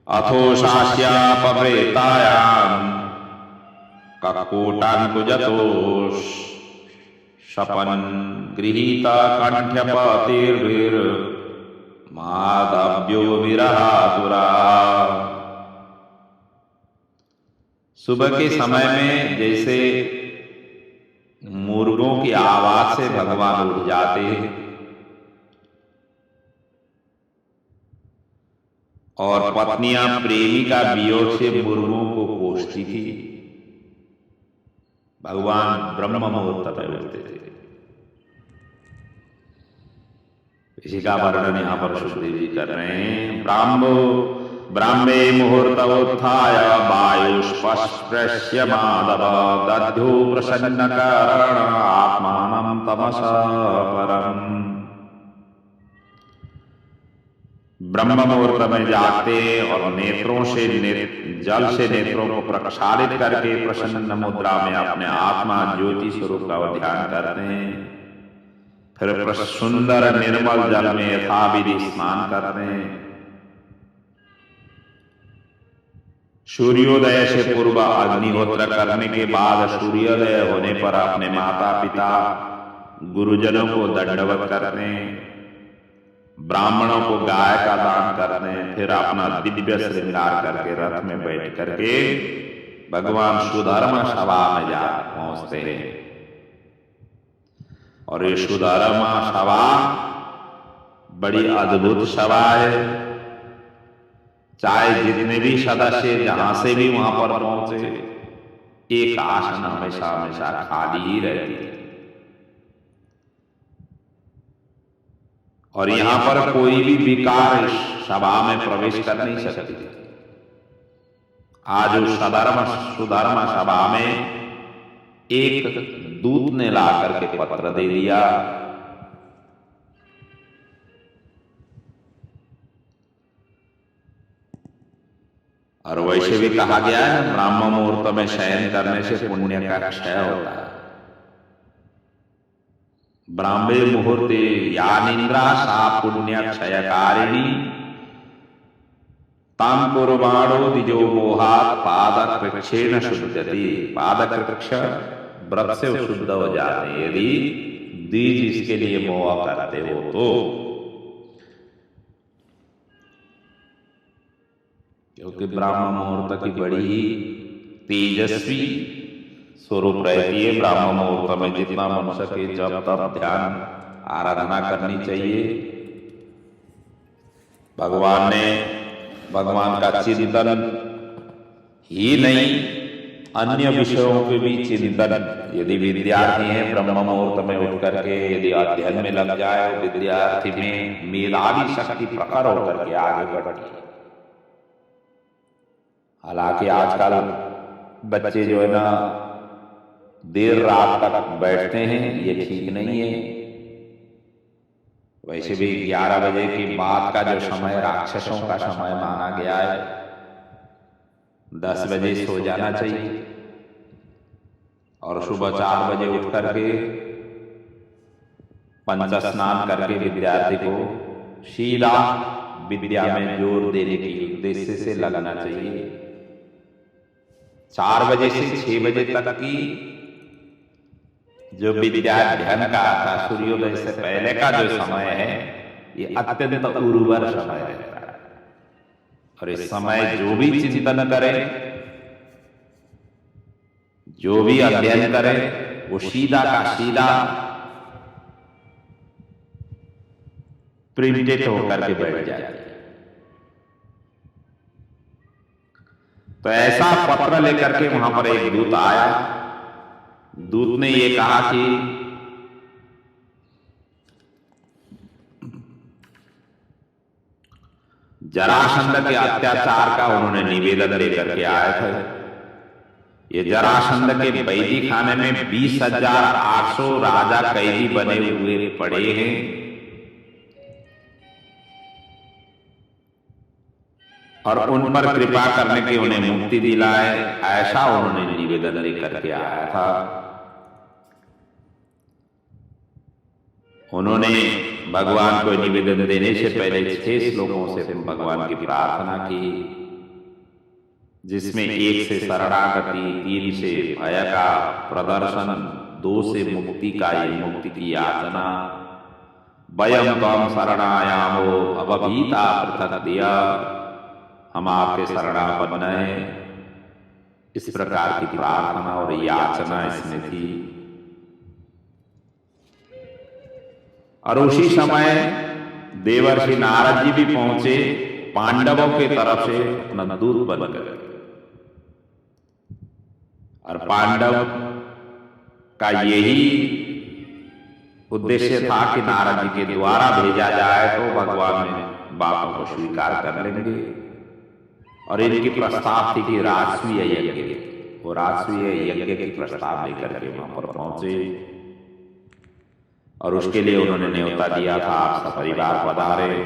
अथो शास्यापप्रेतायाम ककोटान्कुजतोष शपन गृहीता कंठ्यपतिर्भिर माधव्यो विरहातुरा। सुबह के समय में जैसे मुर्गों की आवाज से भगवान उठ जाते हैं और पत्नियां प्रेमी का वियोग से मुर्गों को कोसती थी, भगवान ब्रह्म मुहूर्त में उठते थे। इसी का वर्णन यहाँ पर सुखदेव जी कर रहे हैं। ब्राह्मे मुहूर्तोत्थाय वायुष्पस्पृश्य माधव दध्यो प्रसन्नकरण आत्मानं तमसा परम। ब्रह्म मुहूर्त में जागते और नेत्रों से जल से नेत्रों को प्रक्षालित करके प्रसन्न मुद्रा में अपने आत्मा ज्योति स्वरूप का ध्यान करते हैं। फिर सुंदर निर्मल जल में यथाविधि स्नान करते हैं। सूर्योदय से पूर्व अग्निहोत्र करने के बाद सूर्योदय होने पर अपने माता पिता गुरुजनों को दंडवत करते हैं, ब्राह्मणों को गाय का दान करते हैं। फिर अपना दिव्य श्रृंगार करके रथ में बैठ करके भगवान सुधर्मा सभा में जा पहुंचते हैं। और ये सुधर्मा सभा बड़ी अद्भुत सभा है। चाहे जितने भी सदस्य जहां से भी वहां पर पहुंचे, एक आसन हमेशा हमेशा खाली ही रहती है। और यहां पर कोई भी विकार सभा में प्रवेश कर नहीं सकती। आज उस सुधर्मा सभा में एक दूत ने ला करके पत्र दे दिया। और वैसे भी कहा गया है, ब्राह्म मुहूर्त में शयन करने से पुण्य का क्षय होता है। ब्राह्मे मुहूर्ते या निद्रा सा पुण्य क्षयकारिणी ताम कुर्वाणो द्विजो मोहात् पादकृच्छेन शुद्धति। पादकृच्छ व्रत से शुद्ध हो जाते हैं यदि द्विज इसके लिए मोह करते हो तो। क्योंकि ब्राह्म मुहूर्त की बड़ी ही तेजस्वी स्वरूप रहती है। ब्राह्म मुहूर्त में जितना मन सके जब तब ध्यान आराधना करनी चाहिए। भगवान का चिंतन ही नहीं, अन्य विषयों के भी चिंतन। यदि विद्यार्थी हैं ब्रह्म मुहूर्त में उठ करके यदि अध्ययन में लग जाए, विद्यार्थी में मेधावी शक्ति प्रखर होकर के आगे बढ़ती है। हालांकि आजकल बच्चे जो है ना देर रात तक बैठते हैं, ये ठीक नहीं है। वैसे भी 11 बजे के बाद का जो समय राक्षसों का समय माना गया है, 10 बजे सो जाना चाहिए। और सुबह 4 बजे उठ करके पंच स्नान करके विद्यार्थी को सीधा विद्या में जोर देने के उद्देश्य से लगना चाहिए। 4 बजे से 6 बजे तक की जो विद्या अध्ययन का था, सूर्योदय से पहले का जो समय है, ये अत्यंत उर्वर समय रहता है। और इस समय जो भी चिंतन करे, जो भी अध्ययन करे, वो सीधा का सीधा प्रिंटेड होकर के बैठ जाए। तो ऐसा पत्र लेकर के वहां पर एक दूत आया। दूत ने ये कहा कि जरासंध के अत्याचार का उन्होंने निवेदन लेकर के आए थे। ये जरासंध के कैदी खाने में 20,800 राजा कैदी बने हुए पड़े हैं और उन पर कृपा करने की उन्हें मुक्ति दिलाए, ऐसा उन्होंने निवेदन लेकर के आया था। उन्होंने भगवान को निवेदन देने से पहले 6 श्लोकों से भगवान की प्रार्थना की, जिसमें 1 से शरणागति, 3 से भय का प्रदर्शन, 2 से मुक्ति का मुक्ति की याचना, वयम त्वं शरणायामो अभीता पृथक दिया, हम आपके शरणापन्न हैं। इस प्रकार की प्रार्थना और याचना इसमें थी। और उसी समय देवर्षि नारद जी भी पहुंचे पांडवों की तरफ से अपना दूत बनकर। और पांडव का यही उद्देश्य था कि नारद जी के द्वारा भेजा जाए तो भगवान ने बातों को स्वीकार कर लेंगे। और इनकी प्रस्ताव थी कि राजसूय यज्ञ, वो राजसूय यज्ञ के प्रस्ताव लेकर के वहां पर पहुंचे। और उसके लिए उन्होंने न्योता दिया था, आप सपरिवार पधारे।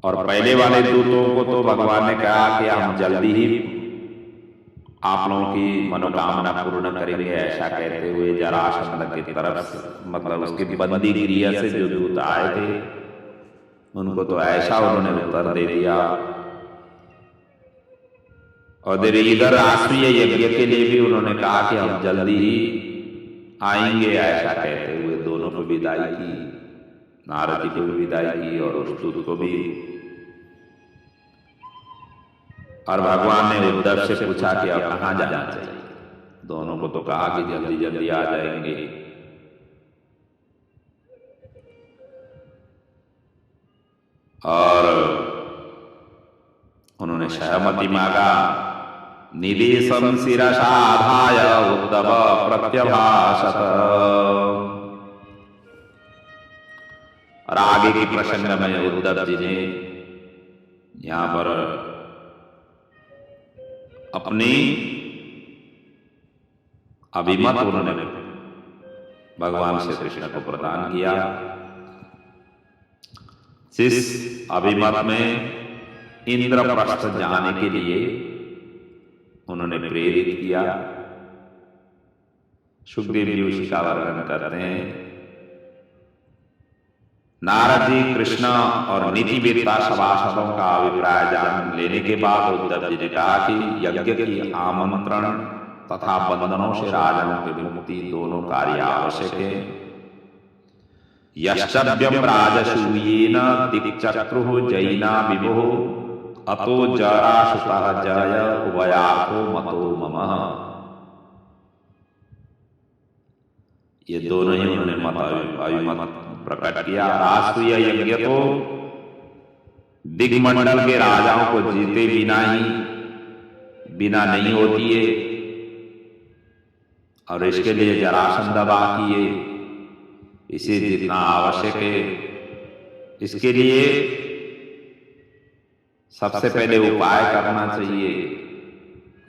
और पहले वाले दूतों को तो भगवान ने कहा कि हम जल्दी ही आप लोगों की मनोकामना पूर्ण करेंगे, ऐसा कहते हुए जरासंध की तरफ से, मतलब उसकी बंदी गृह से जो दूत आए थे उनको तो ऐसा उन्होंने उत्तर दे दिया। और इधर राष्ट्रीय यज्ञ के लिए भी उन्होंने कहा कि हम जल्दी ही आएंगे, ऐसा कहते हुए दोनों को विदाई की, नारद जी को भी विदाई की और उस दूत को भी। और भगवान ने उद्धव से पूछा कि अब कहाँ जाना चाहिए। दोनों को तो कहा कि जल्दी जल्दी आ जाएंगे। और उन्होंने सहमति मांगा। निदेशं शिरसाधाय उद्धव प्रत्यभाषत। और आगे के प्रसंग में उद्धव जी ने यहां पर अपनी अभिमत उन्होंने भगवान श्री कृष्ण को प्रदान किया। जिस अभिमत में इंद्रप्रस्थ जाने के लिए उन्होंने प्रेरित किया। सुखदेव जी उसी का वर्णन करते हैं। नारद जी कृष्ण और नीतिवेत्ता सभासदों का अभिप्राय जान लेने के बाद उद्धव जी ने कहा कि यज्ञ की आमंत्रण तथा बंधनों से राजाओं की मुक्ति दोनों कार्य आवश्यक है। यश्चव्यम राजसूयेन दिक्चक्रुः जैना विभुः अतो जरासुतः जय उभयार्थो मतो मम। ये दोनों ही उन्होंने अभिमत प्रकट किया। राष्ट्रीय यज्ञ तो दिग्मंडल के राजाओं को जीते बिना नहीं होती है, और इसके लिए जरासंध बाकी है। इसे जितना आवश्यक है, इसके लिए सबसे पहले उपाय करना चाहिए।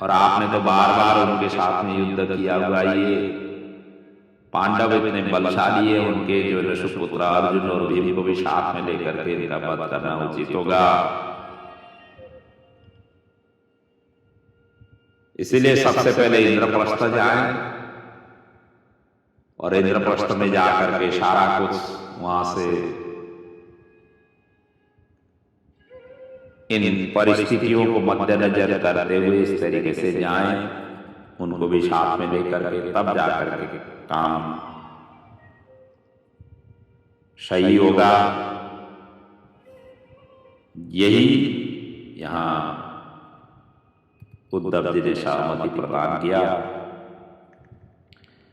और आपने तो बार बार उनके साथ में युद्ध किया हुआ। ये पांडव इतने बलशाली है, उनके जो ऋषिपुत्र अर्जुन और भीम को भी साथ में लेकर के इनका वध करना उचित होगा। इसीलिए सबसे पहले इंद्रप्रस्थ जाएं और इंद्रप्रस्थ में जाकर के सारा कुछ वहां से इन परिस्थितियों को मद्देनजर करते हुए इस तरीके से जाएं, उनको भी साथ में लेकर के तब जाकर के काम सही होगा। यही यहां उद्धव जी ने सहमति प्रदान किया।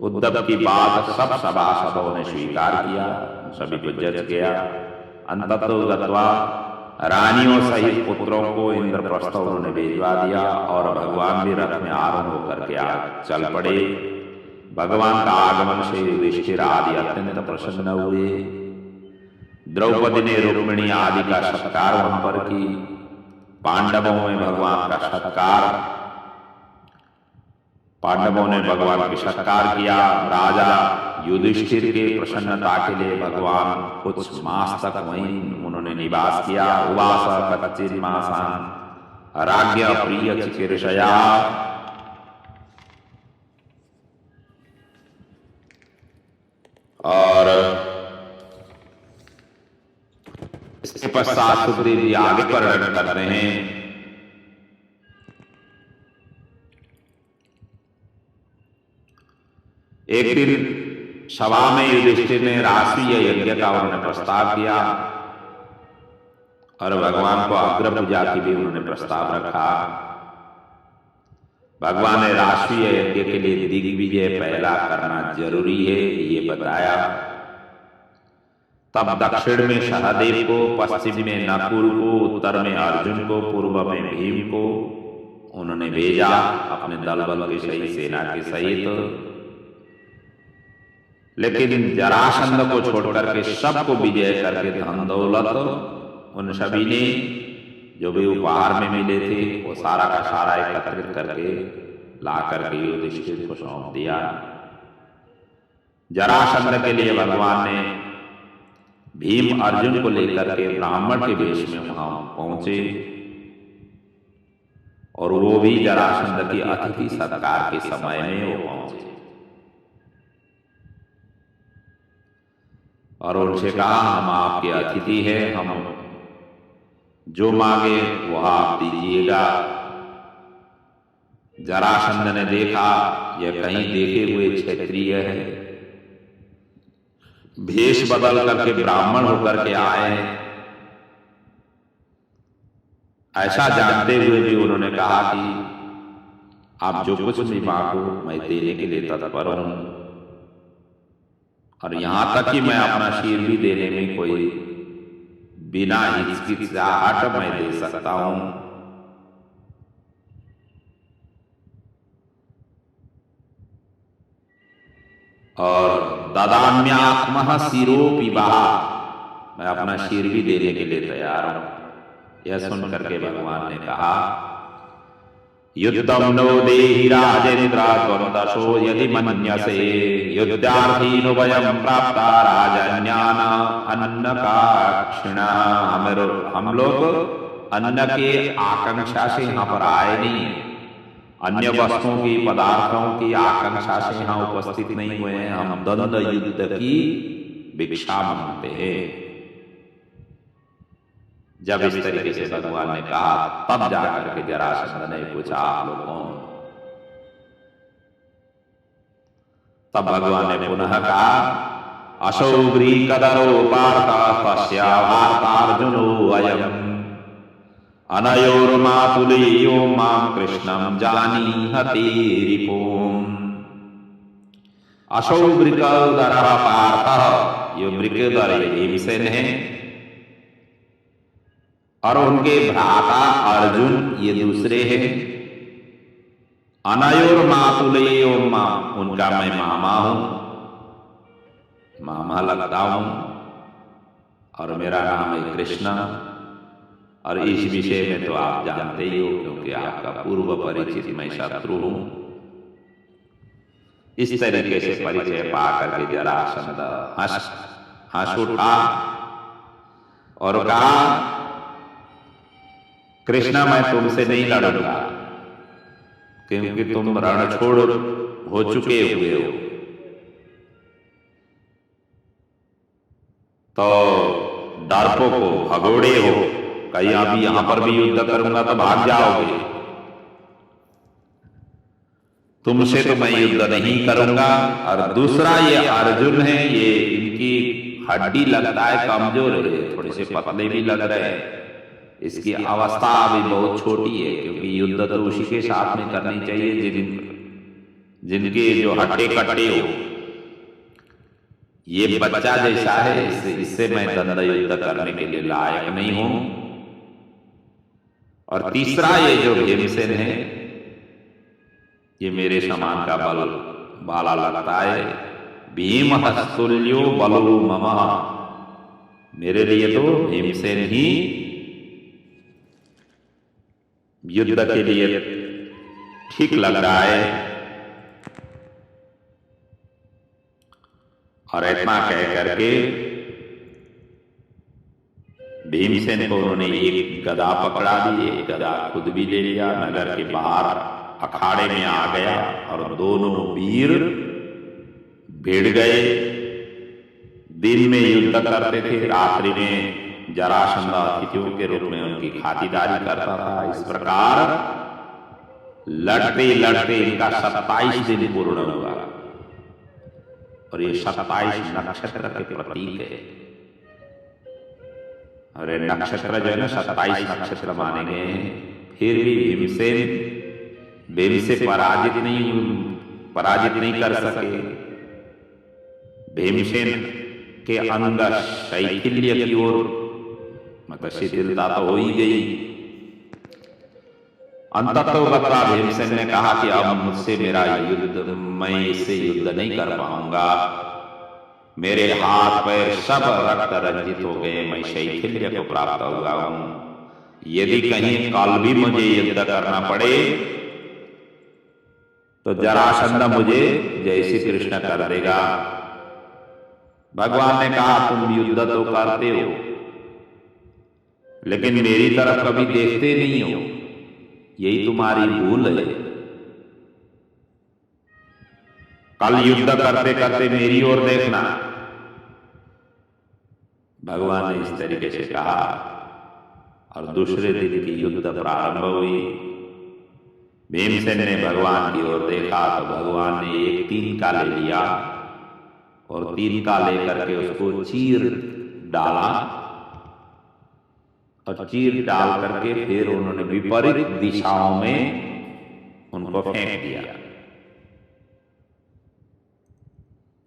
उद्धव की बात सब सभासदों ने स्वीकार किया, सभी को जज किया। अंततो गत्वा रानियों सहित पुत्रों को इंद्रप्रस्थ उन्होंने भेजवा दिया और भगवान भी रथ में आरूढ़ होकर के चल पड़े। भगवान का आगमन से युधिष्ठिर आदि अत्यंत प्रसन्न हुए। द्रौपदी ने रुक्मिणी आदि का सत्कार वहां पर की। पांडवों में भगवान का सत्कार, पांडवों ने भगवान का सत्कार किया। राजा युधिष्ठिर के प्रसन्नता के लिए भगवान कुछ मास तक वहीं उन्होंने निवास किया। उवास कच्चिद मासान राज्ञ प्रिय चिकीर्षया। और इसके पश्चात सुग्रीव जी आगे वर्णन करते हैं। एक दिन सभा में युधिष्ठिर ने राष्ट्रीय यज्ञ का उन्होंने प्रस्ताव किया और भगवान को अग्र पूजा की भी उन्होंने प्रस्ताव रखा। भगवान ने राष्ट्रीय यज्ञ के लिए दिग्विजय पहला करना जरूरी है ये बताया। तब दक्षिण में सहदेव को, पश्चिम में नकुल को, उत्तर में अर्जुन को, पूर्व में भीम को उन्होंने भेजा अपने दल बल के सहित, सेना के सहित। लेकिन जरासंध को छोड़कर के सबको विजय करके धन दौलत उन सभी ने जो भी उपहार में मिले थे वो सारा का सारा एकत्रित करके ला करके युधिष्ठिर को सौंप दिया। जरासंध के लिए भगवान ने भीम अर्जुन को लेकर के ब्राह्मण के वेश में वहां पहुंचे और वो भी जरासंध की अतिथि सत्कार के समय में वो पहुंचे और उनसे कहा हम आपके अतिथि हैं, हम जो मांगे वह आप दीजिएगा। जरासंध ने देखा यह कहीं देखे हुए क्षत्रिय है, भेष बदल करके ब्राह्मण होकर के आए हैं। ऐसा जानते हुए भी उन्होंने कहा कि आप जो कुछ भी मांगो मैं देने के लिए तत्पर हूं और यहां तक कि मैं अपना शीर भी देने में कोई बिना हिचकिचाहट मैं दे सकता हूं। और ददाम्यात्मः शिरोऽपि वा, मैं अपना शीर भी देने के लिए तैयार हूं। यह सुन करके भगवान ने कहा युद्धम नो देहि राजेन्द्र त्वं यदि मन्यसे युद्धार्थीनो वयं प्राप्ता राजन्यान अन्नकाक्षिणा। हम लोग अन्न के आकांक्षा से यहाँ पर आए नहीं, अन्य वस्तुओं की, पदार्थों की आकांक्षा से यहाँ उपस्थित नहीं हुए हैं। हम द्वंद युद्ध की भिक्षा मांगते हैं। जब इस तरीके से भगवान ने कहा तब जाकर के जरासंध ने पूछा आप लोग कौन? तब भगवान ने पुनः कहा अशौग्री कदरो पार्थ तस्या वार्तार्जुनो अयम् अनयोर्मातुलेयो मां कृष्णं जानीहते रिपुम्। अशौग्रीकदर पार्थ, ये वृकदर भीमसेन है और उनके भ्राता अर्जुन ये दूसरे हैं। अनयोर मातुलेयो मां, उनका मैं मामा हूं, मामा लगता हूं और मेरा नाम है कृष्ण। और इस विषय में तो आप जानते ही हो क्योंकि आपका पूर्व परिचित मैं शत्रु हूं। इस तरीके से परिचय पाकर के जरासंध हंस उठा और कहा कृष्णा मैं तुमसे नहीं लड़ूंगा क्योंकि तुम रणछोड़ हो चुके हुए हो। तो डरपोक हो, भगोड़े हो, कहीं अभी यहां पर भी युद्ध करूंगा तो भाग जाओगे। तुमसे तो मैं युद्ध नहीं करूंगा। और दूसरा ये अर्जुन है, ये इनकी हड्डी लगता है कमजोर है, थोड़े से पतले भी लग रहे हैं। इसकी अवस्था अभी बहुत छोटी है क्योंकि युद्ध तो उसी के साथ में करनी चाहिए जिनके जो हड्डे कट्टे हो। ये बच्चा जैसा है, इससे मैं दंड युद्ध करने के लिए लायक नहीं हूं। और तीसरा ये जो भीमसेन है, ये मेरे समान का बल बाला लगता है। भीम हस्तुल्यो बलो मम, मेरे लिए तो भीमसेन ही युद्ध के लिए ठीक लग रहा है। और इतना कह करके भीमसेन को उन्होंने एक गदा पकड़ा दी, एक गदा खुद भी ले लिया, नगर के बाहर अखाड़े में आ गया और दोनों वीर भिड़ गए। दिन में युद्ध करते थे, रात्रि में जरासंध अतिथियों के रूप में उनकी खातिरदारी करता था। इस प्रकार लड़ते लड़ते इनका 27 दिन पूर्ण हुआ। और ये 27 नक्षत्र के प्रतीक है। और ये नक्षत्र जो है ना, 27 नक्षत्र माने गए हैं। फिर भी भीम से पराजित नहीं कर सके। भीमसेन के अंग शैथिल्य की ओर, मतलब शिथिलता तो हो ही गई। अंततोगत्वा भीमसेन ने कहा कि अब मुझसे मेरा युद्ध, मैं इससे युद्ध नहीं कर पाऊंगा। मेरे हाथ पैर सब रक्त रंजित हो गए, मैं शैथिल्य को प्राप्त हुआ हूं। यदि कहीं कल भी मुझे युद्ध करना पड़े तो जरासंध मुझे जय श्री कृष्ण कर देगा। भगवान ने कहा तुम युद्ध तो करते हो, लेकिन मेरी तरफ कभी देखते नहीं हो, यही तुम्हारी भूल है। कल युद्ध करते करते मेरी ओर देखना। भगवान ने इस तरीके से कहा। और दूसरे दिन की युद्ध प्रारंभ हुई। भीमसेन ने भगवान की ओर देखा तो भगवान ने एक तीन का ले लिया और तीन का लेकर के उसको चीर डाला। और चीर डाल करके फिर उन्होंने विपरीत दिशाओं में उनको फेंक दिया।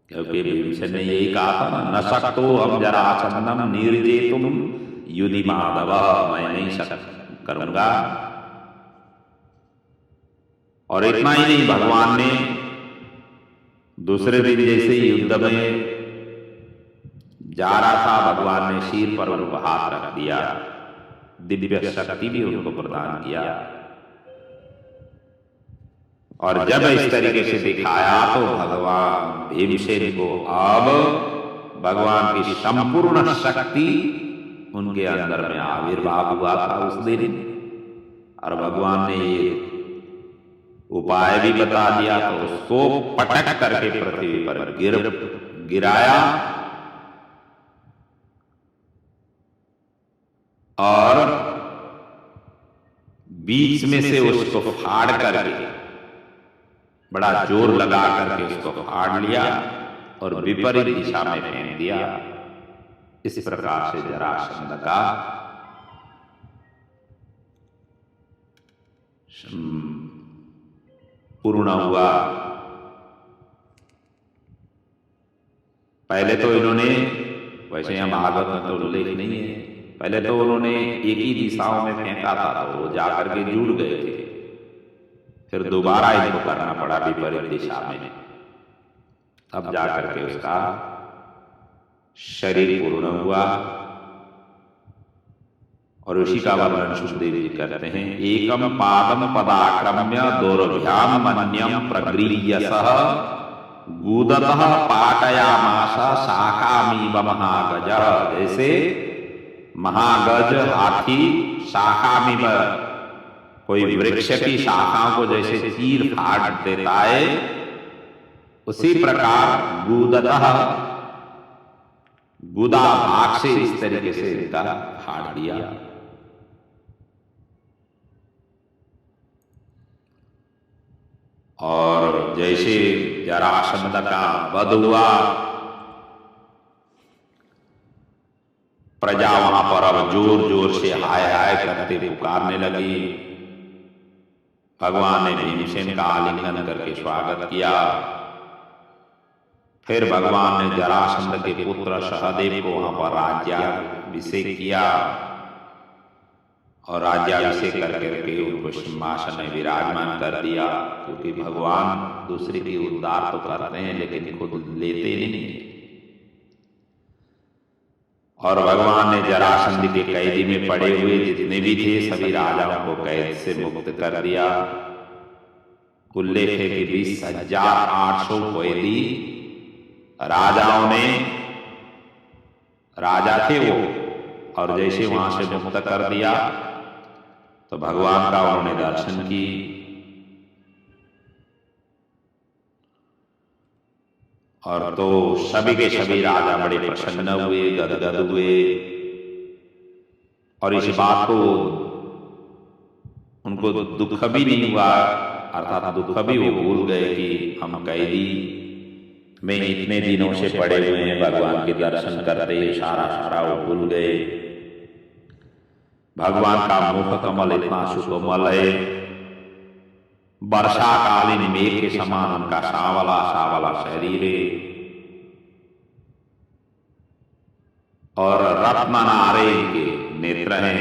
क्योंकि भीमसेन ने यही कहा था ना, न शक्तो हम जरासंधम निर्जेतुम युधि माधव, मैं नहीं करूंगा। और इतना ही नहीं, भगवान ने दूसरे दिन जैसे युद्ध में जा रहा था, भगवान ने शीर पर उनको हाथ रख दिया, दिव्य शक्ति भी उनको प्रदान किया। और जब इस तरीके से दिखाया तो भगवान भीमसेन को अब भगवान की संपूर्ण शक्ति उनके अंदर में आविर्भाव हुआ था उस दिन। और भगवान ने ये उपाय भी बता दिया, तो उसको पटक करके पृथ्वी पर गिराया और बीच में से उसको फाड़ करके, बड़ा जोर लगा करके उसको फाड़ लिया और विपरीत दिशा में फेंक दिया। इस प्रकार से जरासंध का पूर्ण हुआ। पहले तो इन्होंने, वैसे यहां भागवत में तो उल्लेख नहीं है, पहले तो उन्होंने एक ही दिशाओं में फेंका था तो वो जाकर के जुड़ गए थे। फिर दोबारा इनको करना पड़ा विपरीत दिशा में, अब जाकर के उसका शरीर पूर्ण हुआ। और उसी का वर्णन सुखदेव जी करते हैं। एकम पादम पदाक्रम्य दोर्भ्याम मन्यम प्रगृह्यसः गूदतः पाटयामास शाखामीव महागज। जैसे महागज हाथी शाखामीव, कोई वृक्ष की शाखाओं को जैसे चीर फाड़ देता है, उसी प्रकार गूदतः, गुदा भाग से इस तरीके से इनका फाड़ दिया। और जैसे जरासंध का वध हुआ, प्रजा वहां पर अब जोर जोर से हाय हाय करते पुकारने लगी। भगवान ने भीमसेन का आलिंगन करके स्वागत किया। फिर भगवान ने जरासंध के पुत्र सहदेव को वहां पर राज्याभिषेक किया। और राज्याभिषेक कर करके उनको सिंहासन में विराजमान कर दिया। क्योंकि भगवान दूसरे की उद्धार तो करते हैं लेकिन खुद लेते नहीं। और भगवान ने जरासंध के कैदी में पड़े हुए जितने भी थे सभी राजाओं को कैद से मुक्त कर दिया। उल्लेख है कि 20,800 कैदी राजाओं ने, राजा थे वो, और जैसे वहां से मुक्त कर दिया तो भगवान का उन्होंने दर्शन की। और तो सभी के सभी राजा बड़े प्रसन्न हुए, गदगद हुए, और इस बात को उनको दुख भी नहीं हुआ, अर्थात दुख भी वो भूल गए कि हम कैदी में इतने दिनों से पड़े हुए हैं, भगवान के दर्शन करते सारा वो भूल गए। भगवान का मुख कमल इतना सुकोमल है, वर्षाकालीन मेघ के समान उनका सावला शरीर है, और रत्न नारे के नेत्र हैं,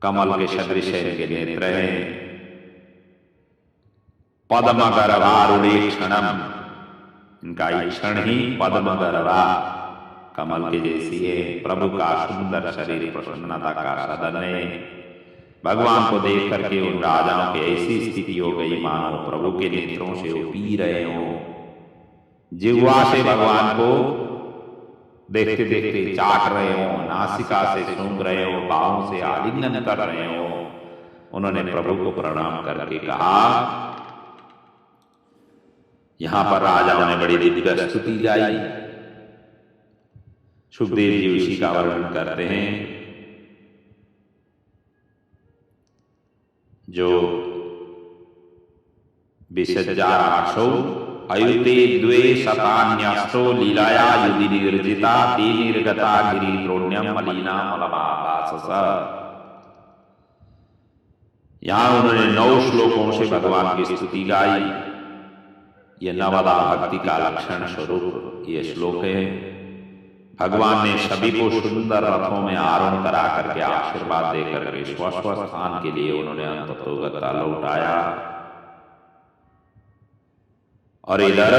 कमल के सदृश के नेत्र हैं। पद्म गर्भारूढ़े क्षणम, इनका क्षण ही पद्म गर्भा कमल के जैसी है। प्रभु का सुंदर शरीर प्रसन्नता का सदन है। भगवान को देख करके उन राजाओं की ऐसी स्थिति हो गई मानो प्रभु के नेत्रों से वो पी रहे हो, जिह्वा से भगवान को देखते देखते चाट रहे हो, नासिका से सूंघ रहे हो, बाहों से आलिंगन कर रहे हो। उन्होंने प्रभु को प्रणाम करके कहा। यहां पर राजाओं ने बड़ी दिव्य स्तुति गाई। सुखदेव जी उसी का वर्णन करते हैं जो 20,800 अयुते द्वे शतान्यष्टो लीलाया युधि निर्जिता ते निर्गता गिरिद्रोण्यम मलिना मलमाभासस। यहां उन्होंने 9 श्लोकों से भगवान की स्तुति गाई। ये नवदा भक्ति का लक्षण स्वरूप ये श्लोक है। भगवान ने सभी को सुंदर रथों में आरोहण करा करके आशीर्वाद देकर के स्वस्थ स्थान के लिए उन्होंने अंततोगता लौटाया। और इधर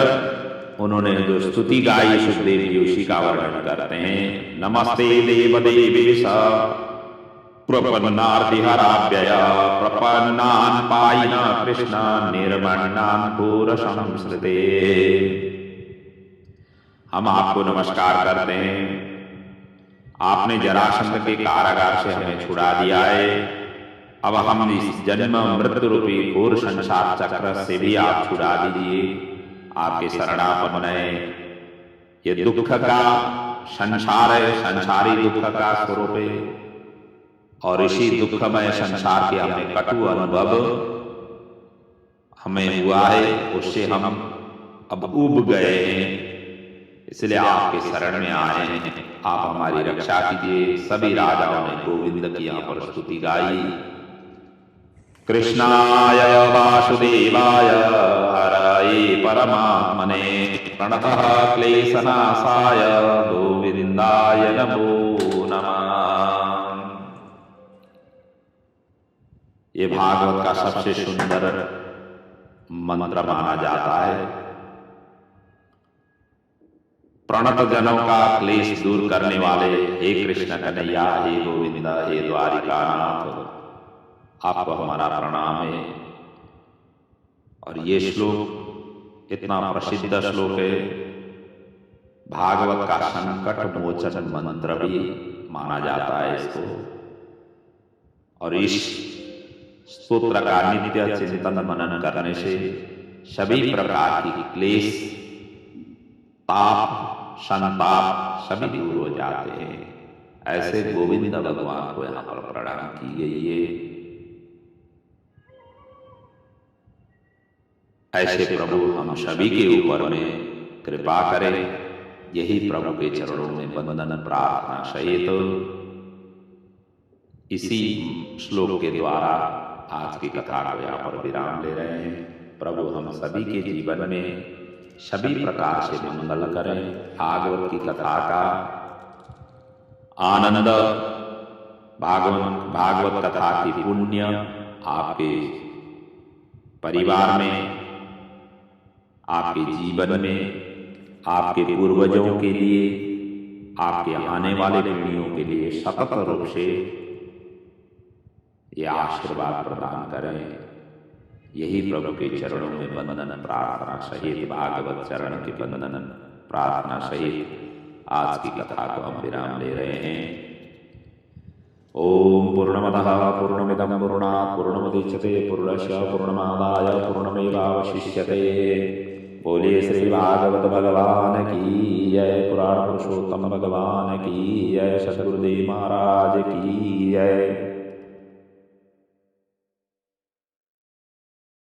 उन्होंने जो स्तुति गाई सुखदेव जी उसी का वर्णन करते हैं। नमस्ते देव देवेश प्रपन्नार्तिहराभ्यय प्रपन्नान् पायिन कृष्ण निर्मन्नान् घोर संस्कृते। हम आपको नमस्कार करते हैं। आपने जरासंध के कारागार से हमें छुड़ा दिया है। अब हम इस जन्म मृत्यु रूपी घोर संसार चक्र से भी आप छुड़ा दीजिए। आपके शरणापन्न है। ये दुख का संसार है, संसारी दुख का स्वरूप है, और इसी दुखमय संसार के हमें कटु अनुभव हमें हुआ है, उससे हम अब उब गए हैं। इसलिए आपके शरण में आए हैं, आप हमारी रक्षा कीजिए। सभी राजाओं ने गोविंद की यहाँ पर स्तुति गाई। कृष्णाय वासुदेवाय हरये परमात्मने प्रणतः क्लेशनाशाय गोविंदाय नमो नमः। ये भागवत का सबसे सुंदर मंत्र माना जाता है। प्रणत जनों का क्लेश दूर करने वाले हे कृष्ण कन्हैया, हे गोविंद, हे द्वारिकानाथ, आपको हमारा प्रणाम है। और ये श्लोक इतना प्रसिद्ध श्लोक है, भागवत का संकट मोचन मंत्र भी माना जाता है इसको। और इस स्तोत्र का नित्य चिंतन मनन करने से सभी प्रकार की क्लेश, ताप, संताप सभी दूर हो जाते हैं। ऐसे गोविंद भगवान को यहाँ पर प्रणाम की गई है। ऐसे प्रभु हम सभी के ऊपर में कृपा करें। यही प्रभु के चरणों में वंदन प्रार्थना सहित इसी श्लोक के द्वारा आज की कथा को यहाँ पर विराम ले रहे हैं। प्रभु हम सभी के जीवन में सभी प्रकार से मंगल करें। भागवत की कथा का आनंद भागवत कथा की पुण्य आपके परिवार में, आपके जीवन में, आपके पूर्वजों के लिए, आपके आने वाले पीढ़ियों के लिए सतत रूप से ये आशीर्वाद प्रदान करें। यही प्रभु के चरणों में वंदन प्रार्थना सहित, भागवत चरण के वंदन प्रार्थना सहित आज की कथा को हम विराम ले रहे हैं। ओम पूर्णमदः पूर्णमिदं पूर्णात् पूर्णमुदच्यते पूर्णस्य पूर्णमादाय पूर्णमेवावशिष्यते। बोलिए श्री भागवत भगवान की जय, पुराण पुरुषोत्तम भगवान की जय, सद्गुरुदेव महाराज की जय।